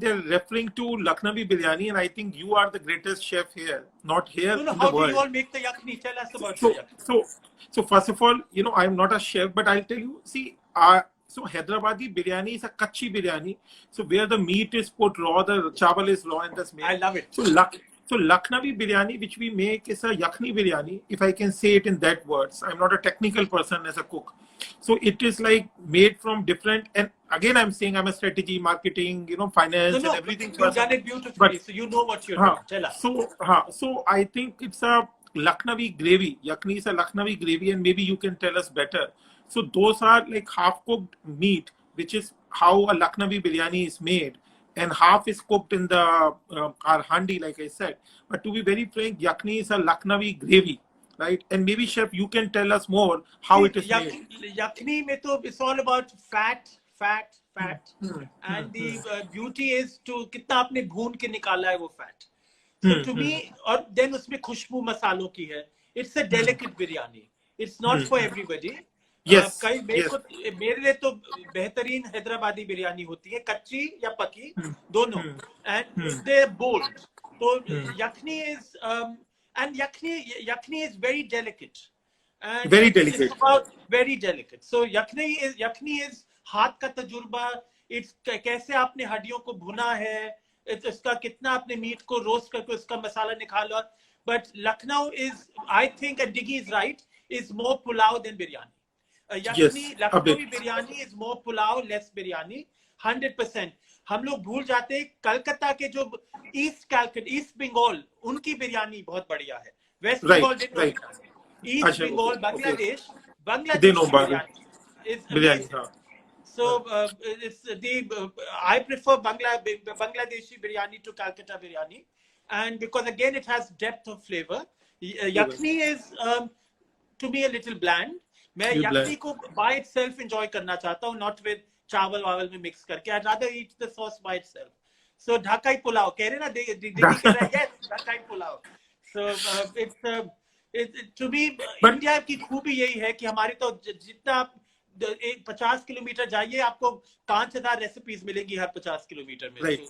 they're referring to Lucknowi biryani, and I think you are the greatest chef here, not here No, in the how do you world. all make the yakni? Tell us about your So, yakni. so first of all, I'm not a chef, but I'll tell you. See, so Hyderabadi biryani is a kachi biryani. So where the meat is put raw, the chawal is raw, and that's made. I love it. So Lucknowi biryani, which we make, is a yakhni biryani. If I can say it in that words, I'm not a technical person as a cook. So it is like made from different. And again, I'm saying I'm a strategy, marketing, finance, and No, everything you've person. done it beautifully. But So you know what you're doing. Tell us. so I think it's a Lucknowi gravy. Yakni is a Lucknowi gravy, and maybe you can tell us better. So those are like half cooked meat, which is how a Lucknowi biryani is made, and half is cooked in the our handi, like I said. But to be very frank, yakni is a Lucknowi gravy, right? And maybe chef, you can tell us more how it is made. Yakni mein to it's all about fat, and the beauty is to कितना आपने भून के निकाला है वो fat. So to me, और then उसमें खुशबू मसालों की है. It's a delicate biryani. It's not for everybody. Yes, कई yes. मेरे लिए तो बेहतरीन हैदराबादी बिरयानी होती है, कच्ची या पकी दोनों, and they're bold. So yakni is and yakni is very delicate. And Very it's delicate. about very delicate. So yakni is हाथ का तजुर्बा. It's कैसे आपने हड्डियों को भुना है, इसका कितना आपने मीट को रोस्ट करके उसका मसाला निकाला. But Lucknow is, I think, and Diggy is right, is more pulao than biryani. Yakni, Lucknowi biryani is more pulao, less biryani, 100%. हम लोग भूल जाते हैं कलकत्ता के जो ईस्ट बंगाल, उनकी बिरयानी बहुत बढ़िया है. West Bengal East Bengal, Bangladesh biryani is amazing. So it's I prefer Bangladeshi biryani to Calcutta biryani, and because again it has depth of flavor. Yakni is to me a little bland. मैं yakni को by itself enjoy करना चाहता हूँ, not with चावल vowel में mix करके. I'd rather eat the sauce by itself. So Dhakai pulao कह रहे ना, दीदी कह रहा है, yes, Dhakai pulao. So it's to me India की खूबी यही है कि हमारे तो जितना 50 किलोमीटर जाइए आपको 5000 रेसिपीज मिलेंगी हर 50 किलोमीटर में. Right.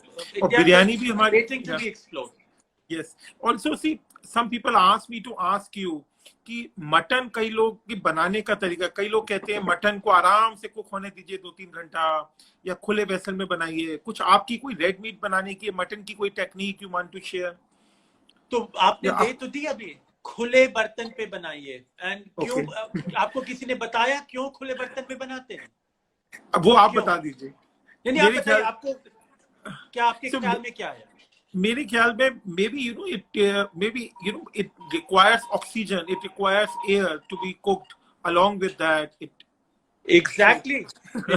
और बिरयानी भी हमारी waiting to be explored. Yes. Also, see, some people ask me to ask you कि मटन कई लोग की बनाने का तरीका, कई लोग कहते हैं मटन को आराम से कुक होने दीजिए 2-3 घंटा या खुले वेसल में बनाइए. कुछ आपकी कोई रेड मीट बनाने की, मटन की कोई technique you want to share? तो आपने दे तो दी अभी, खुले बर्तन पे बनाइए. एंड क्यों आपको किसी ने बताया क्यों खुले बर्तन पे बनाते हैं? अब वो आप बता दीजिए. यानी आप बताइए, आपको क्या, आपके ख्याल में क्या है? मेरे ख्याल में maybe it requires oxygen, it requires air to be cooked. Along with that, Exactly.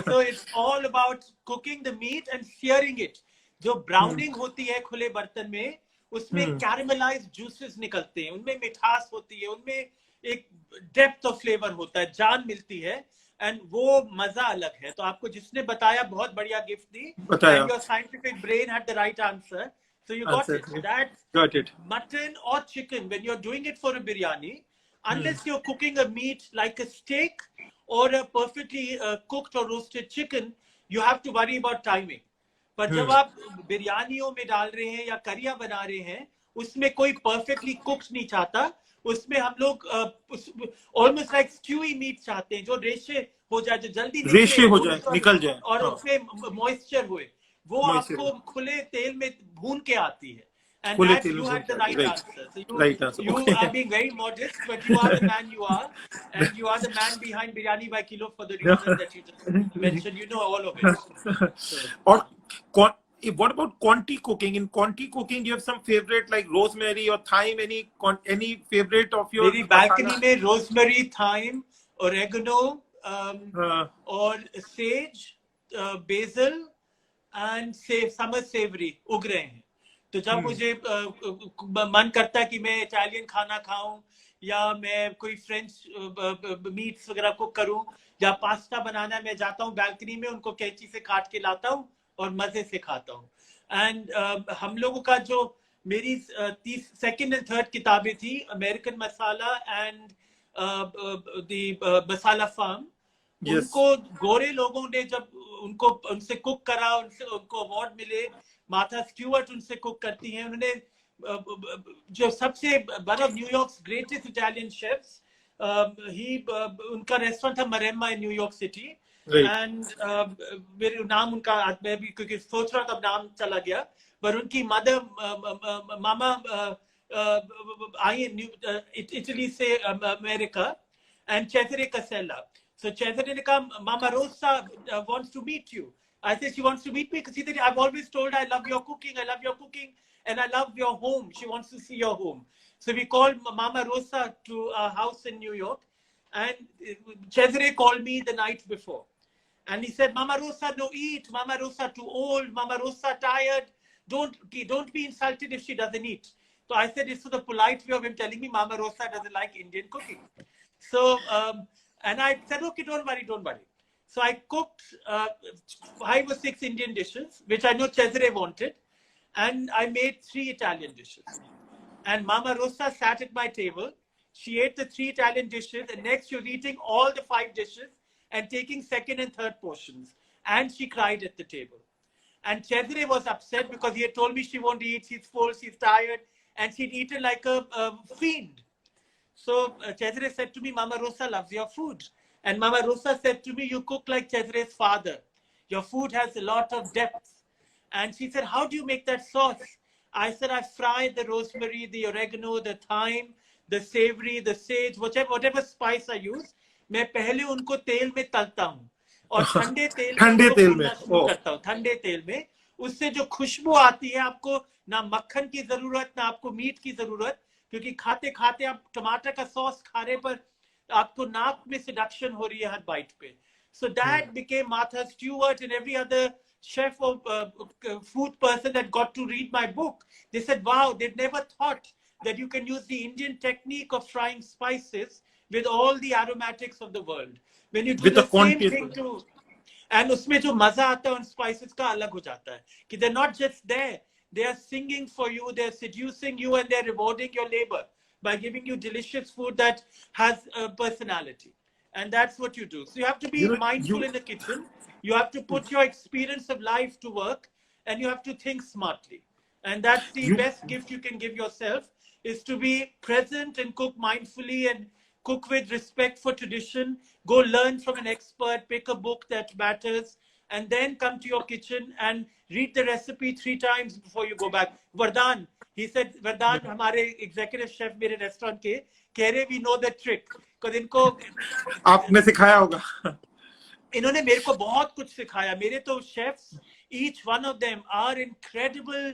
So it's all about cooking the meat and searing it. जो browning होती है खुले बर्तन में, उसमें caramelized juices निकलते हैं, उनमें मिठास होती है, उनमें एक depth of flavor होता है, जान मिलती है, and वो मजा अलग है. तो आपको जिसने बताया बहुत बढ़िया gift the, and your scientific brain had the right answer. So you got it. Got it. Mutton or chicken, when you're doing it for a biryani, unless you're cooking a meat like a steak or a perfectly cooked or roasted chicken, you have to worry about timing. But जब आप बिरयानियों में डाल रहे हैं या करिया बना रहे हैं, उसमें कोई perfectly cooked नहीं चाहता. उसमें हम लोग almost like stewy meat चाहते हैं, जो रेशे हो जाए, जो जल्दी निकल जाए और उसमें moisture हुए. वो आपको खुले तेल में भून के आती है. And that you had the right answer. So you are being very modest, but you are the man you are, and you are the man behind Biryani by Kilo for the reason that you just mentioned. You know all of it. Or what about Conti cooking? In Conti cooking, you have some favorite like rosemary or thyme? Any favorite of your? मेरी balcony में rosemary, thyme, oregano, और sage, basil, and summer savory उग रहे हैं. तो जब मुझे मन करता है कि मैं इटालियन खाना खाऊं या मैं कोई फ्रेंच मीट्स वगैरह कुक करूं या पास्ता बनाना है, मैं जाता हूं बैल्कनी में, उनको कैंची से काट के लाता हूं और मजे से खाता हूं. एंड हम लोगों का जो मेरी सेकंड एंड थर्ड किताबें थी, American masala and the masala farm, Yes. उनको गोरे लोगों ने जब उनसे कुक करा, उनको अवार्ड मिले, मार्था स्ट्यूअर्ट उनसे कुक करती हैं, उन्होंने जो सबसे one of New York's greatest Italian chefs, उनका रेस्टोरेंट था Maremma in New York City, Right. And मेरे नाम उनका मैं भी क्योंकि सोच रहा था अब नाम चला गया, पर उनकी मदर मामा आई इटली से America, and Cesare Casella. So Cesare ne कहा, Mama Rosa wants to meet you. I said, she wants to meet me because she said, I've always told her I love your cooking, and I love your home. She wants to see your home. So we called Mama Rosa to our house in New York, and Cesare called me the night before. And he said, Mama Rosa, no eat. Mama Rosa too old. Mama Rosa tired. Don't be insulted if she doesn't eat. So I said, it's the polite way of him telling me Mama Rosa doesn't like Indian cooking. So, and I said, okay, don't worry. So I cooked 5 or 6 Indian dishes, which I know Cesare wanted. And I made 3 Italian dishes. And Mama Rosa sat at my table. She ate the 3 Italian dishes. And next, she was eating all the 5 dishes and taking second and third portions. And she cried at the table. And Cesare was upset because he had told me she won't eat. She's full, she's tired. And she'd eaten like a fiend. So Cesare said to me, Mama Rosa loves your food. And Mama Rosa said to me, you cook like Cesare's father. Your food has a lot of depth. And she said, how do you make that sauce? I said, I fry the rosemary, the oregano, the thyme, the savory, the sage, whatever spice I use. मैं पहले उनको तेल में तलता हूँ और ठंडे तेल में उनको भूनना शुरू करता हूँ. ठंडे तेल में उससे जो खुशबू आती है, आपको ना मक्खन की जरूरत, ना आपको मीट की जरूरत, क्योंकि खाते खाते आप टमाटर का सॉस खाने पर आपको नाक में सेडक्शन हो रही है हर बाइट पे. So that became Martha Stewart and every other chef or food person that got to read my book. They said, wow, they've never thought that you can use the Indian technique of frying spices with all the aromatics of the world. When you do with the same thing to, and उसमें जो मजा आता है उन spices का अलग हो जाता है कि they're not just there, they are singing for you, they're seducing you, and they're rewarding your labor by giving you delicious food that has a personality. And that's what you do. So you have to be mindful in the kitchen. You have to put your experience of life to work, and you have to think smartly. And that's the best gift you can give yourself, is to be present and cook mindfully and cook with respect for tradition. Go learn from an expert, pick a book that matters, and then come to your kitchen and read the recipe 3 times before you go back. Vardhan, he said, Vardhan, हमारे executive chef मेरे restaurant के कह रहे, we know the trick. because इनको आपने सिखाया होगा. इन्होंने मेरे को बहुत कुछ सिखाया. मेरे तो chefs, each one of them are incredible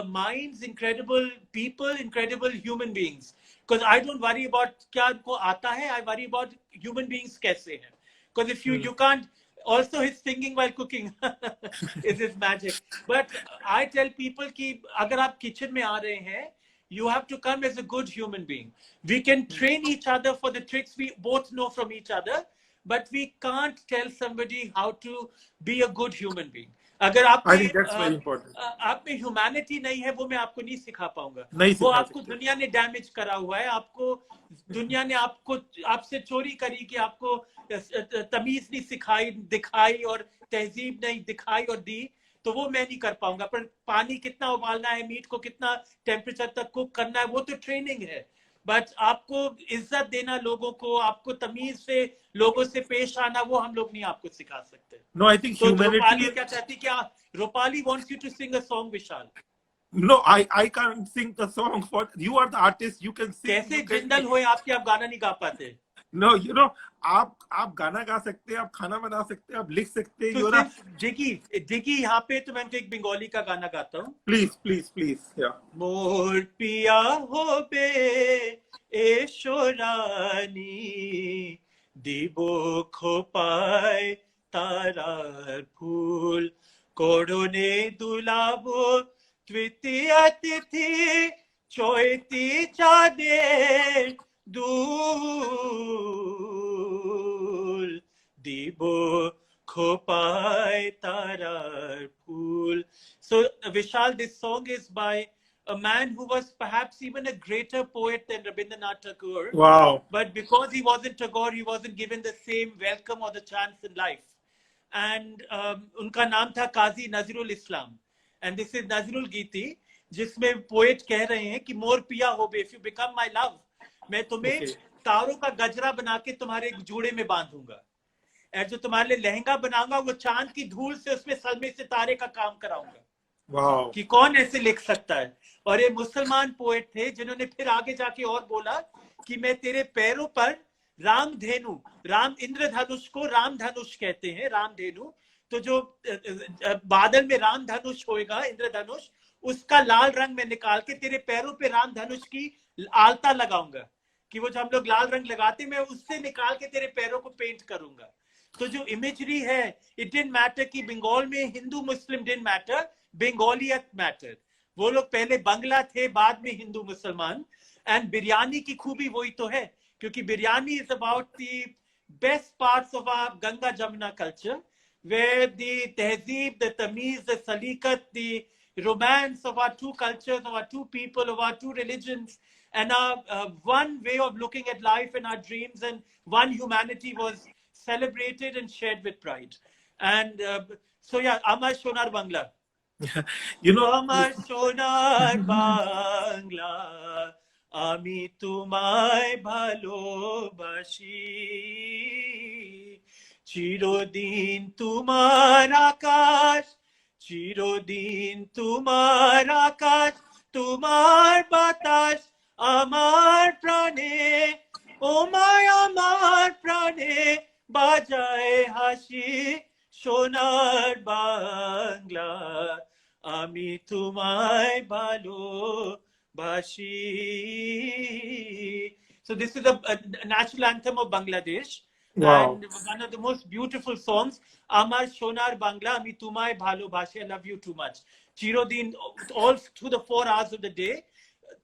minds, incredible people, incredible human beings. Because I don't worry about क्या उनको आता है, I worry about human beings कैसे हैं. Because if you can't, also his singing while cooking is his magic. But I tell people कि अगर आप kitchen में आ रहे हैं, you have to come as a good human being. We can train each other for the tricks we both know from each other, but we can't tell somebody how to be a good human being. अगर आप में humanity नहीं है, वो मैं आपको नहीं सिखा पाऊंगा. वो आपको दुनिया ने डैमेज करा हुआ है. आपको दुनिया ने आपसे चोरी करी कि आपको तमीज नहीं सिखाई, दिखाई और तहजीब नहीं दिखाई और दी, तो वो मैं नहीं कर पाऊंगा. पर पानी कितना उबालना है, मीट को कितना टेम्परेचर तक कुक करना है, वो तो ट्रेनिंग है. बट आपको इज्जत देना लोगों को, आपको तमीज से लोगों से पेश आना, वो हम लोग नहीं आपको सिखा सकते. No, I think humanity. Rupali क्या चाहती, क्या Rupali wants you to sing a song, Vishal. No, I can't sing the song. For you are the artist, you can sing. कैसे जिंदल हुए आपके, आप गाना नहीं गा पाते. No, आप गाना गा सकते हैं, आप खाना बना सकते हैं, आप लिख सकते हैं. तो जिगी यहाँ पे तो मैं तो एक बंगाली का गाना गाता हूँ. Please, yeah. मोर पिया हो बे एशोरानी दिबो खोपाय तारार फूल कोडोने दुलाबो तृतीया तिथि चौथी चाँदेर दूल दिबो खोपाय तारार फूल. So Vishal, this song is by a man who was perhaps even a greater poet than Rabindranath Tagore. Wow. But because he wasn't Tagore, he wasn't given the same welcome or the chance in life. And unka naam tha Qazi Nazirul Islam. And this is Nazirul Giti, जिसमें poet कह रहे हैं कि मोर पिया हो बे, if you become my love, मैं तुम्हें तारों का गजरा बना के तुम्हारे जूड़े में बांधूंगा, और जो तुम्हारे लिए लहंगा बनाऊंगा वो चांद की धूल से उसमें सलमे सितारे का काम कराऊंगा। Wow. कि कौन ऐसे लिख सकता है। और ये मुसलमान पोएट थे जिन्होंने फिर आगे जाके और बोला कि मैं तेरे पैरों पर रामधेनु, राम इंद्रधनुष को रामधनुष कहते हैं, रामधेनु, तो जो बादल में रामधनुष होएगा, इंद्रधनुष, उसका लाल रंग में निकाल के तेरे पैरों पे रामधनुष की आलता लगाऊंगा, कि वो जो हम लोग लाल रंग लगाते, मैं उससे निकाल के तेरे पैरों को पेंट करूंगा। तो जो इमेजरी है, इट डिडंट मैटर कि बंगाल में हिंदू मुस्लिम डिडंट मैटर, बंगालियत मैटर। वो लोग पहले बंगला थे, बाद में हिंदू मुसलमान। एंड बिरयानी की खूबी वही तो है, क्योंकि biryani is about the best parts of our Ganga Jamuna culture, where the tehzeeb, the tamiz, the salikat, the romance of our two cultures, of our two people, of our two religions, and our one way of looking at life and our dreams and one humanity was celebrated and shared with pride. And so yeah, Amar Shonar Bangla. You know, Amar Shonar Bangla, আমি তোমায় ভালোবাসি, চিরদিন তোমার আকাশ, চিরদিন তোমার আকাশ, তোমার বাতাস আমার প্রাণে, ও মায় আমার প্রাণে বাজায় হাসি, সোনার বাংলা, আমি তোমায় ভালোবাসি। So this is a national anthem of Bangladesh. wow. And one of the most beautiful songs, Amar Shonar Bangla, Ami Tumai Bhalobashe, I love you too much. Chirodin, all through the 4 hours of the day,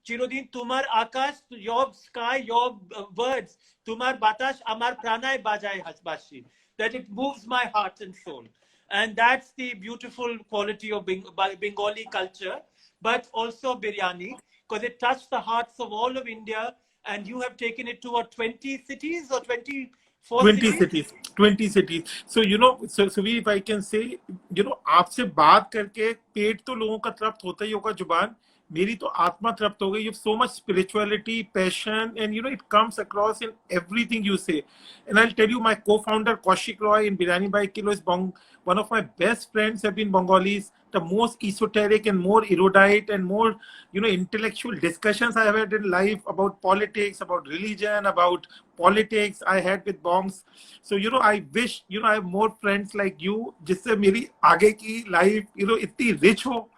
Chirodin Tumar Akash, your sky, your words, Tumar Batash, Amar Pranay Bajai Hasbashi, that it moves my heart and soul. And that's the beautiful quality of Bengali culture, but also biryani, because it touched the hearts of all of India, and you have taken it to what, 20 cities or 20 cities. 20 cities. So, you know, so if I can say, you know, आपसे बात करके पेट तो लोगों का तृप्त होता ही होगा, जुबान, मेरी तो आत्मा तृप्त हो गई. You have so much spirituality, passion, and you know, it comes across in everything you say. And I'll tell you, my co-founder Kaushik Roy in Biryani by Kilo is one of my best friends have been Bengalis. The most esoteric and more erudite and more, you know, intellectual discussions I have had in life about politics, about religion, about politics I had with Bongs. So, you know, I wish, you know, I have more friends like you, जिससे मेरी आगे की life, you know, इतनी rich हो.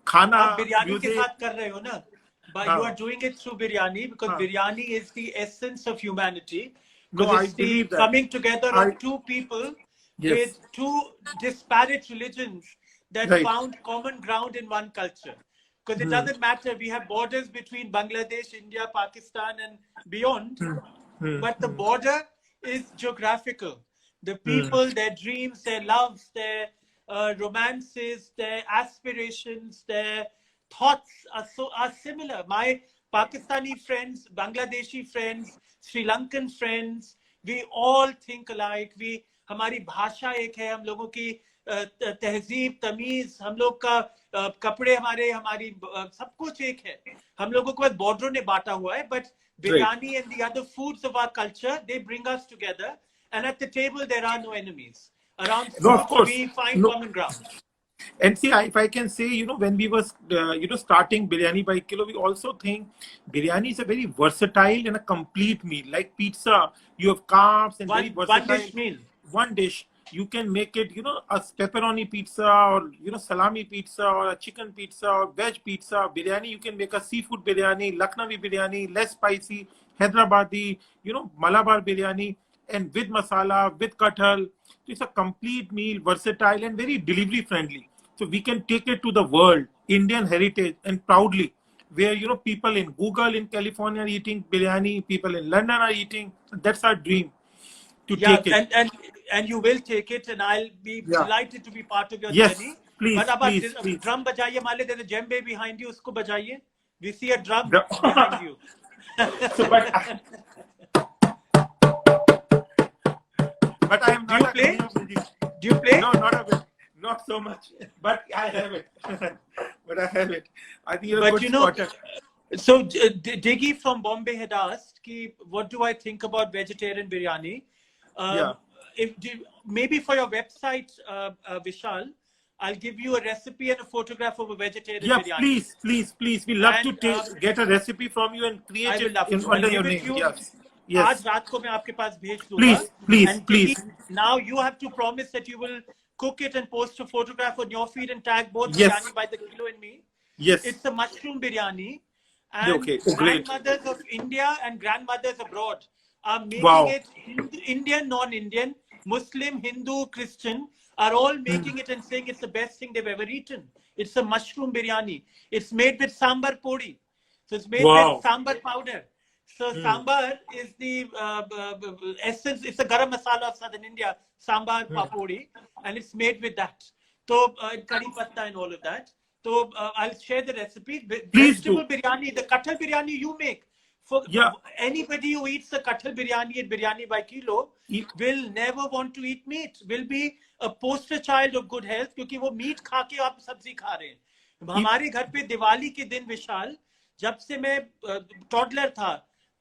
खाना, आप बिरयानी के साथ कर रहे हो ना, but you are doing it through biryani, because biryani is the essence of humanity. Because it's the coming together of two people with two disparate religions that found common ground in one culture. Because it doesn't matter, we have borders between Bangladesh, India, Pakistan and beyond, but the border is geographical. The people, their dreams, their loves, their romances, their aspirations, their thoughts are similar. My Pakistani friends, Bangladeshi friends, Sri Lankan friends, we all think alike. हमारी भाषा एक है, हम लोगों की तहजीब, तमीज, हम लोग का कपड़े हमारी सब कुछ एक है. हम लोगों को बस बॉर्डरों ने बांटा हुआ है, but biryani and the other foods of our culture, they bring us together, and at the table there are no enemies. Around food, we find common ground. And see, if I can say, you know, when we were, you know, starting Biryani by Kilo, we also think biryani is a very versatile and a complete meal. Like pizza, you have carbs and very versatile. One dish meal. One dish. You can make it, you know, a pepperoni pizza or, you know, salami pizza or a chicken pizza or veg pizza. Biryani, you can make a seafood biryani, Lucknowi biryani, less spicy, Hyderabadi, you know, Malabar biryani, and with masala, with kathal. It's a complete meal, versatile and very delivery friendly. So we can take it to the world, Indian heritage, and proudly, where, you know, people in Google in California are eating biryani, people in London are eating. That's our dream, to take it. And you will take it, and I'll be delighted to be part of your journey. Please, please. drum bajaye, male, there's a djembe behind you, usko bajaye. We see a drum The- behind you. So, but I am Do you not a play? Guru of music. Do you play? No, not so much. But I have it. But I have it. I think you're a But good you know, spotter. so Diggy from Bombay had asked, ki, what do I think about vegetarian biryani? Yeah. Maybe for your website, Vishal, I'll give you a recipe and a photograph of a vegetarian Yeah, biryani. please. We love to And get a recipe from you and I create will it love to. I'll under your give it name. to you. Yes. आज Yes. रात को मैं आपके पास भेज दूंगा. Please, And please. Diggy, now you have to promise that you will cook it and post a photograph on your feed and tag both Yes. biryani by the kilo and me. Yes. It's a mushroom biryani, and Okay. Oh, great. grandmothers of India and grandmothers abroad are making Wow. it. Indian, non-Indian, Muslim, Hindu, Christian are all making it and saying it's the best thing they've ever eaten. It's a mushroom biryani. It's made with sambar podi, so it's made Wow. with sambar powder. So sambar is the essence. It's a garam masala of Southern India, sambar papodi, and it's made with that. So curry patta and all of that. So I'll share the recipe. Please Vegetable do. biryani, the kathal biryani you make. For Yeah. anybody who eats the kathal biryani at biryani by kilo will never want to eat meat. Will be a poster child of good health क्योंकि वो meat खा के आप सब्जी खा रहे हैं. हमारे घर पे दिवाली के दिन विशाल, जब से मैं टॉडलर था,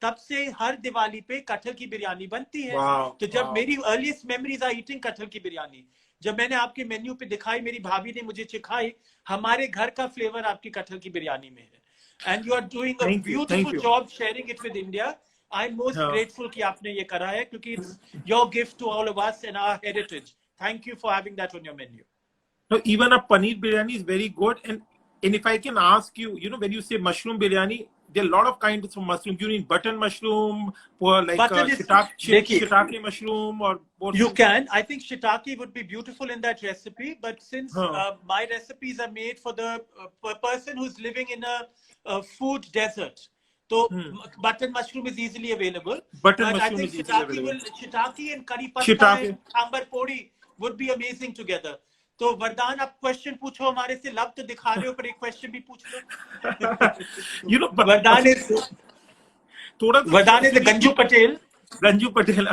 तब से हर दिवाली पे कटहल की बिरयानी बनती है. Wow. तो जब मेरी अर्लीस्ट मेमोरीज आर ईटिंग कटहल की बिरयानी, जब मैंने आपके मेन्यू पे दिखाई, मेरी भाभी ने मुझे चिखाई, हमारे घर का फ्लेवर आपकी कटहल की बिरयानी में है. And you are doing a beautiful job sharing it with India. I am most grateful कि आपने ये करा है, क्योंकि it's your gift to all of us and our heritage. Thank you for having that on your menu. No, even a paneer biryani is very good. And if I can ask you, when you say mushroom biryani, there are a lot of kinds of mushroom. You need button mushroom, or like shiitake mushroom, or you can. I think shiitake would be beautiful in that recipe. But since my recipes are made for the person who's living in a food desert, so button mushroom is easily available. Button but mushroom I think is easily available. shiitake and curry patta and sambar podi would be amazing together. तो वरदान, आप question पूछो हमारे से. Love तो दिखा रहे हो, पर एक क्वेश्चन भी पूछ लो. वरदान इज गंजू पटेल. गंजू पटेल.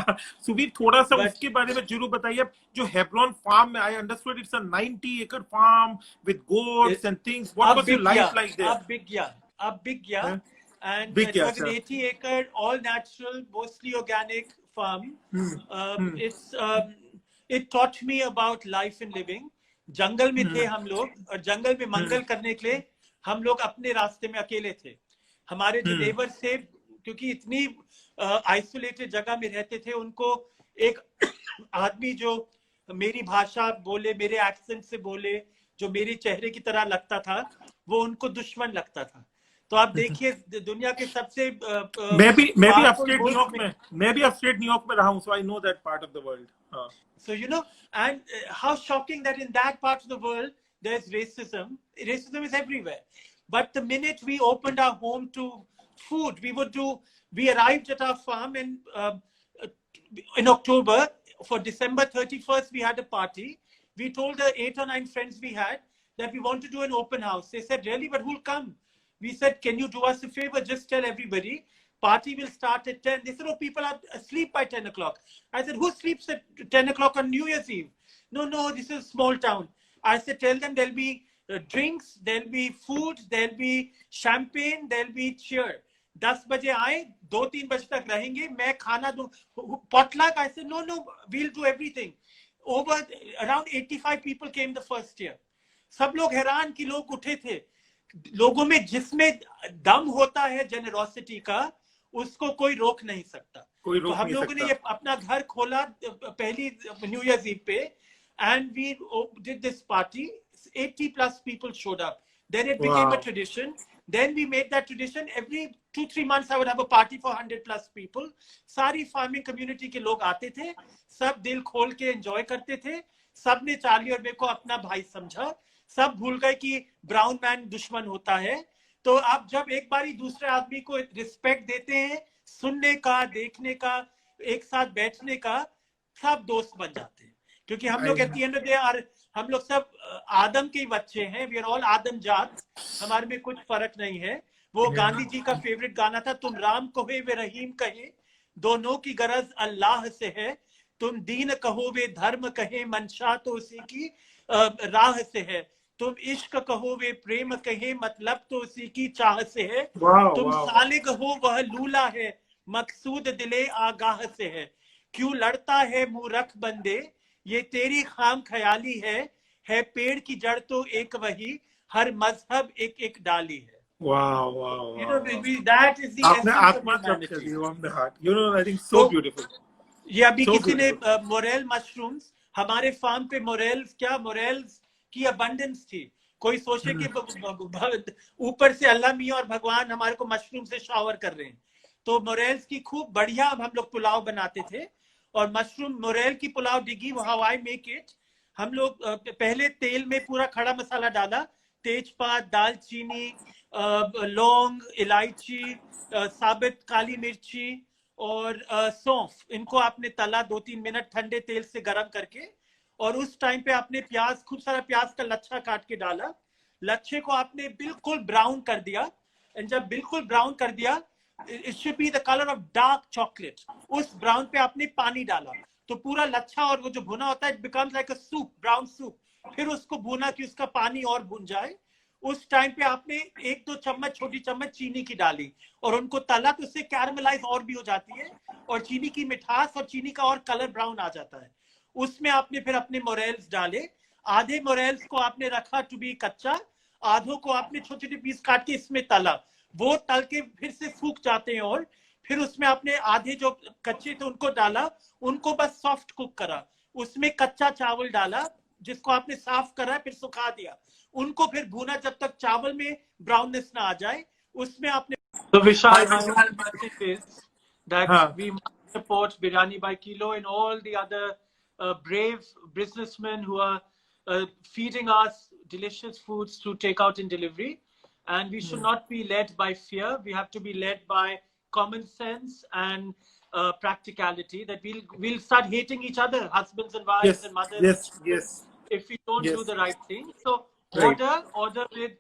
सुबीर, थोड़ा सा उसके बारे में जरूर बताइए. जो हेब्रोन फार्म में, I understood it's a 90 acre farm with goats and things. What was your life like there? अब बिक गया. And it was an 80 acre all natural, mostly organic farm. It taught me about life and living. जंगल में थे हम लोग, और जंगल में मंगल करने के लिए हम लोग अपने रास्ते में अकेले थे. हमारे जो नेबर्स थे, क्योंकि इतनी आइसोलेटेड जगह में रहते थे, उनको एक आदमी जो मेरी भाषा बोले, मेरे एक्सेंट से बोले, जो मेरे चेहरे की तरह लगता था, वो उनको दुश्मन लगता था. तो आप देखिए, दुनिया के सबसे मैं भी अपस्टेट न्यूयॉर्क में रहा हूं, so I know that part of the world. So and how shocking that in that part of the world there's racism. Racism is everywhere. But the minute we opened our home to food, we arrived at our farm in October. For December 31st, we had a party. We told the 8 or 9 friends we had that we want to do an open house. They said, really, but who'll come? We said, can you do us a favor? Just tell everybody. Party will start at 10. They said, oh, people are asleep by 10 o'clock. I said, who sleeps at 10 o'clock on New Year's Eve? No, this is a small town. I said, tell them there'll be drinks, there'll be food, there'll be champagne, there'll be cheer. 10 बजे आए, 2-3 बजे तक रहेंगे, मैं खाना दूं. Potluck, I said, no, we'll do everything. Around 85 people came the first year. सब लोग हैरान कि लोग उठे थे. लोगों में जिसमें दम होता है जेनरोसिटी का, उसको कोई रोक नहीं सकता. तो हम लोगों ने ये अपना घर खोला पहली न्यू ईयर्स ईव पे, and we did this party. 80 plus people showed up. Then it became a tradition. Then we made that tradition. Every 2-3 months I would have a party for 100 plus people. सारी farming community के लोग आते थे, सब दिल खोल के enjoy करते थे. सब ने चार्ली और मेरे को अपना भाई समझा. सब भूल गए कि ब्राउन मैन दुश्मन होता है. तो आप जब एक बारी दूसरे आदमी को रिस्पेक्ट देते हैं, सुनने का, देखने का, एक साथ बैठने का, सब दोस्त बन जाते हैं. क्योंकि हम लोग at the end of the day हम लोग सब आदम के बच्चे हैं. वी आर ऑल आदम जात. हमारे में कुछ फर्क नहीं है. वो गांधी जी का फेवरेट गाना था, तुम राम कहे वे रहीम कहे, दोनों की गरज अल्लाह से है, तुम दीन कहो वे धर्म कहे, मंशा तो उसी की राह से है, तुम इश्क कहो वे प्रेम कहे, मतलब तो उसी की चाह से है, वाह तुम वाह। सालिग हो वह लूला है, मकसूद दिले आगाह से है, क्यों लड़ता है मूरख बंदे, ये तेरी खाम ख्याली है पेड़ की जड़ तो एक वही, हर मजहब एक एक डाली है। वाह वाह You वाह know, वाह। that is the आपने essence of आत्मा जब्त कर humanity. The, on the heart, you know, I think so तो beautiful, ये अभी so किसी ने beautiful. मोरेल मशरूम्स, हमारे फार्म पे मोरेल्स, क्या मोरेल्स की अबंडेंस थी, कोई सोचे कि ऊपर से अल्लाह मियां और भगवान हमारे को मशरूम से शावर कर रहे हैं, तो मोरेल्स की खूब बढ़िया हम लोग पुलाव बनाते थे, और मशरूम मोरेल की पुलाव डिगी, वो हाउ आई मेक इट, हम लोग पहले तेल में पूरा खड़ा मसाला डाला, तेजपात, दालचीनी, लौंग, इलायची, साबित काली मिर्ची और सौंफ, इनको आपने तला 2-3 मिनट ठंडे तेल से गर्म करके, और उस टाइम पे आपने प्याज, खूब सारा प्याज का लच्छा काट के डाला, लच्छे को आपने बिल्कुल ब्राउन कर दिया, एंड जब बिल्कुल ब्राउन कर दिया, it should be the colour of dark chocolate, उस ब्राउन पे आपने पानी डाला, तो पूरा लच्छा और वो जो भुना होता है, it becomes like a soup, brown soup, फिर उसको भुना कि उसका पानी और भुन जाए, उस टाइम पे आपने 1-2 चम्मच, छोटी चम्मच चीनी की डाली, और उनको तला, तो उससे कैरमलाइज और भी हो जाती है, और चीनी की मिठास और चीनी का और कलर ब्राउन आ जाता है, उसमें आपने फिर अपने मोरेल्स डाले, आधे मोरेल्स को आपने रखा टू बी कच्चा, आधों को आपने छोटे छोटे पीस काट के इसमें तला, वो तल के फिर से सूख जाते हैं, और फिर उसमें आपने आधे जो कच्चे थे उनको डाला, उनको बस सॉफ्ट कुक करा, उसमें कच्चा चावल डाला जिसको आपने साफ करा, फिर सुखा दिया, उनको फिर भूना जब तक चावल में ब्राउननेस ना आ जाए, उसमें आपने। So Vishal, my only message is that हाँ we must support Biryani by Kilo and all the other brave businessmen who are feeding us delicious foods through takeout and delivery. And we should not be led by fear. We have to be led by common sense and practicality. That we'll start hating each other, husbands and wives yes and mothers, yes yes if we don't do yes, the right thing. So right. order with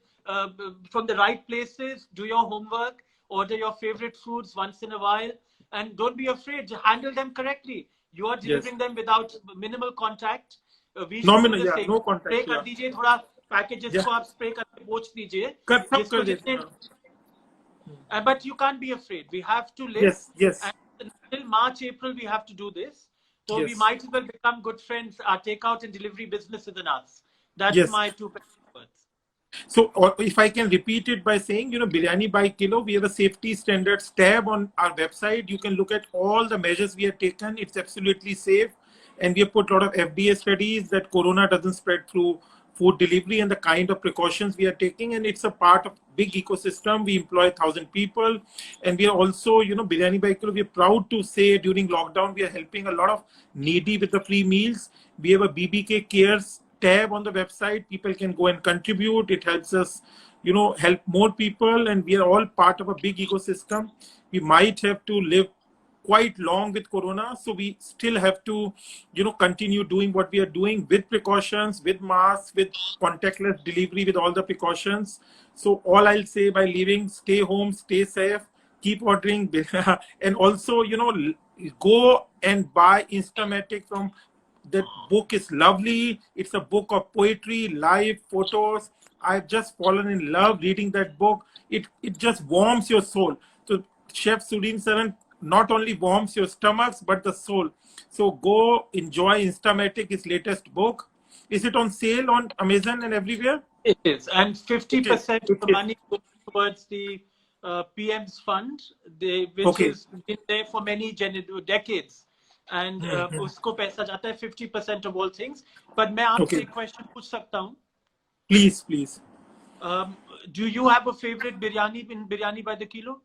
from the right places, do your homework, order your favorite foods once in a while, and don't be afraid to handle them correctly. You are Yes, delivering them without minimal contact. We should do nominal, the yeah, same. no spray contact, कर yeah, दीजिए थोड़ा, packages yeah, को आप spray करके पोंछ दीजिए, कर सब जिसको कर देते जितने, हैं, but you can't be afraid. We have to live, yes yes and until March, April, we have to do this. So we yes might as well become good friends. Our takeout and delivery business is in us. That's yes. my 2 words. So, or if I can repeat it by saying, you know, biryani by kilo, we have a safety standards tab on our website. You can look at all the measures we have taken. It's absolutely safe. And we have put a lot of FDA studies that corona doesn't spread through food delivery and the kind of precautions we are taking. And it's a part of big ecosystem. We employ 1,000 people. And we are also, you know, biryani by kilo, we are proud to say during lockdown, we are helping a lot of needy with the free meals. We have a BBK Cares tab on the website. People can go and contribute. It helps us, you know, help more people, and we are all part of a big ecosystem. We might have to live quite long with corona, so we still have to, you know, continue doing what we are doing with precautions, with masks, with contactless delivery, with all the precautions. So all I'll say by leaving, stay home, stay safe, keep ordering, and also, you know, go and buy Instamatic from. That book is lovely. It's a book of poetry, live photos. I've just fallen in love reading that book. It just warms your soul. So Chef Sudhin Saran not only warms your stomachs but the soul. So go enjoy Instamatic, his latest book. Is it on sale on Amazon and everywhere? It is, and It is. 50% of It the is. money goes towards the PM's fund, which Okay. has been there for many decades, and उसको पैसा जाता है 50% of all things. But मैं आपसे Okay. एक question पूछ सकता हूँ? Please, please. Do you have a favorite biryani in Biryani by the Kilo?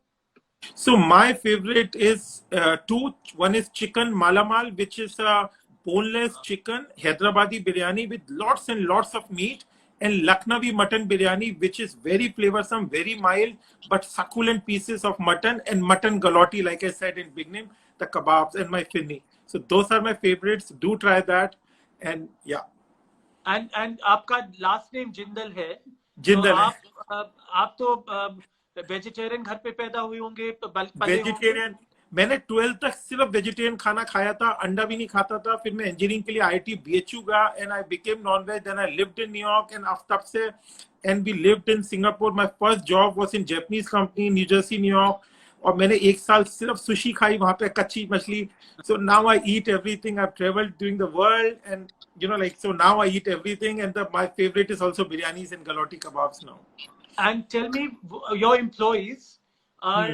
So my favorite is two. One is chicken malamal, which is a boneless chicken Hyderabadi biryani with lots and lots of meat, and Lucknowi mutton biryani, which is very flavorsome, very mild, but succulent pieces of mutton, and mutton galati, like I said in beginning, the kebabs and my finni. So those are my favorites. Do try that, and yeah, And आपका last name Jindal है, तो Jindal hai. आप तो vegetarian घर पे पैदा हुए होंगे, पले होंगे? वेजिटेरियन, मैंने 12th तक सिर्फ वेजिटेरियन खाना खाया था, अंडा भी नहीं खाता था। फिर मैं इंजीनियरिंग के लिए आईआईटी बीएचयू गया and I became non veg, then I lived in New York and तब से and we lived in Singapore. My first job was in Japanese company, New Jersey, New York, और मैंने 1 साल सिर्फ सुशी खाई वहां पे, कच्ची मछली। So now I eat everything, I travelled during the world and you know, like, so now I eat everything, and my favorite is also biryanis and galati kebabs now. And tell me, your employees are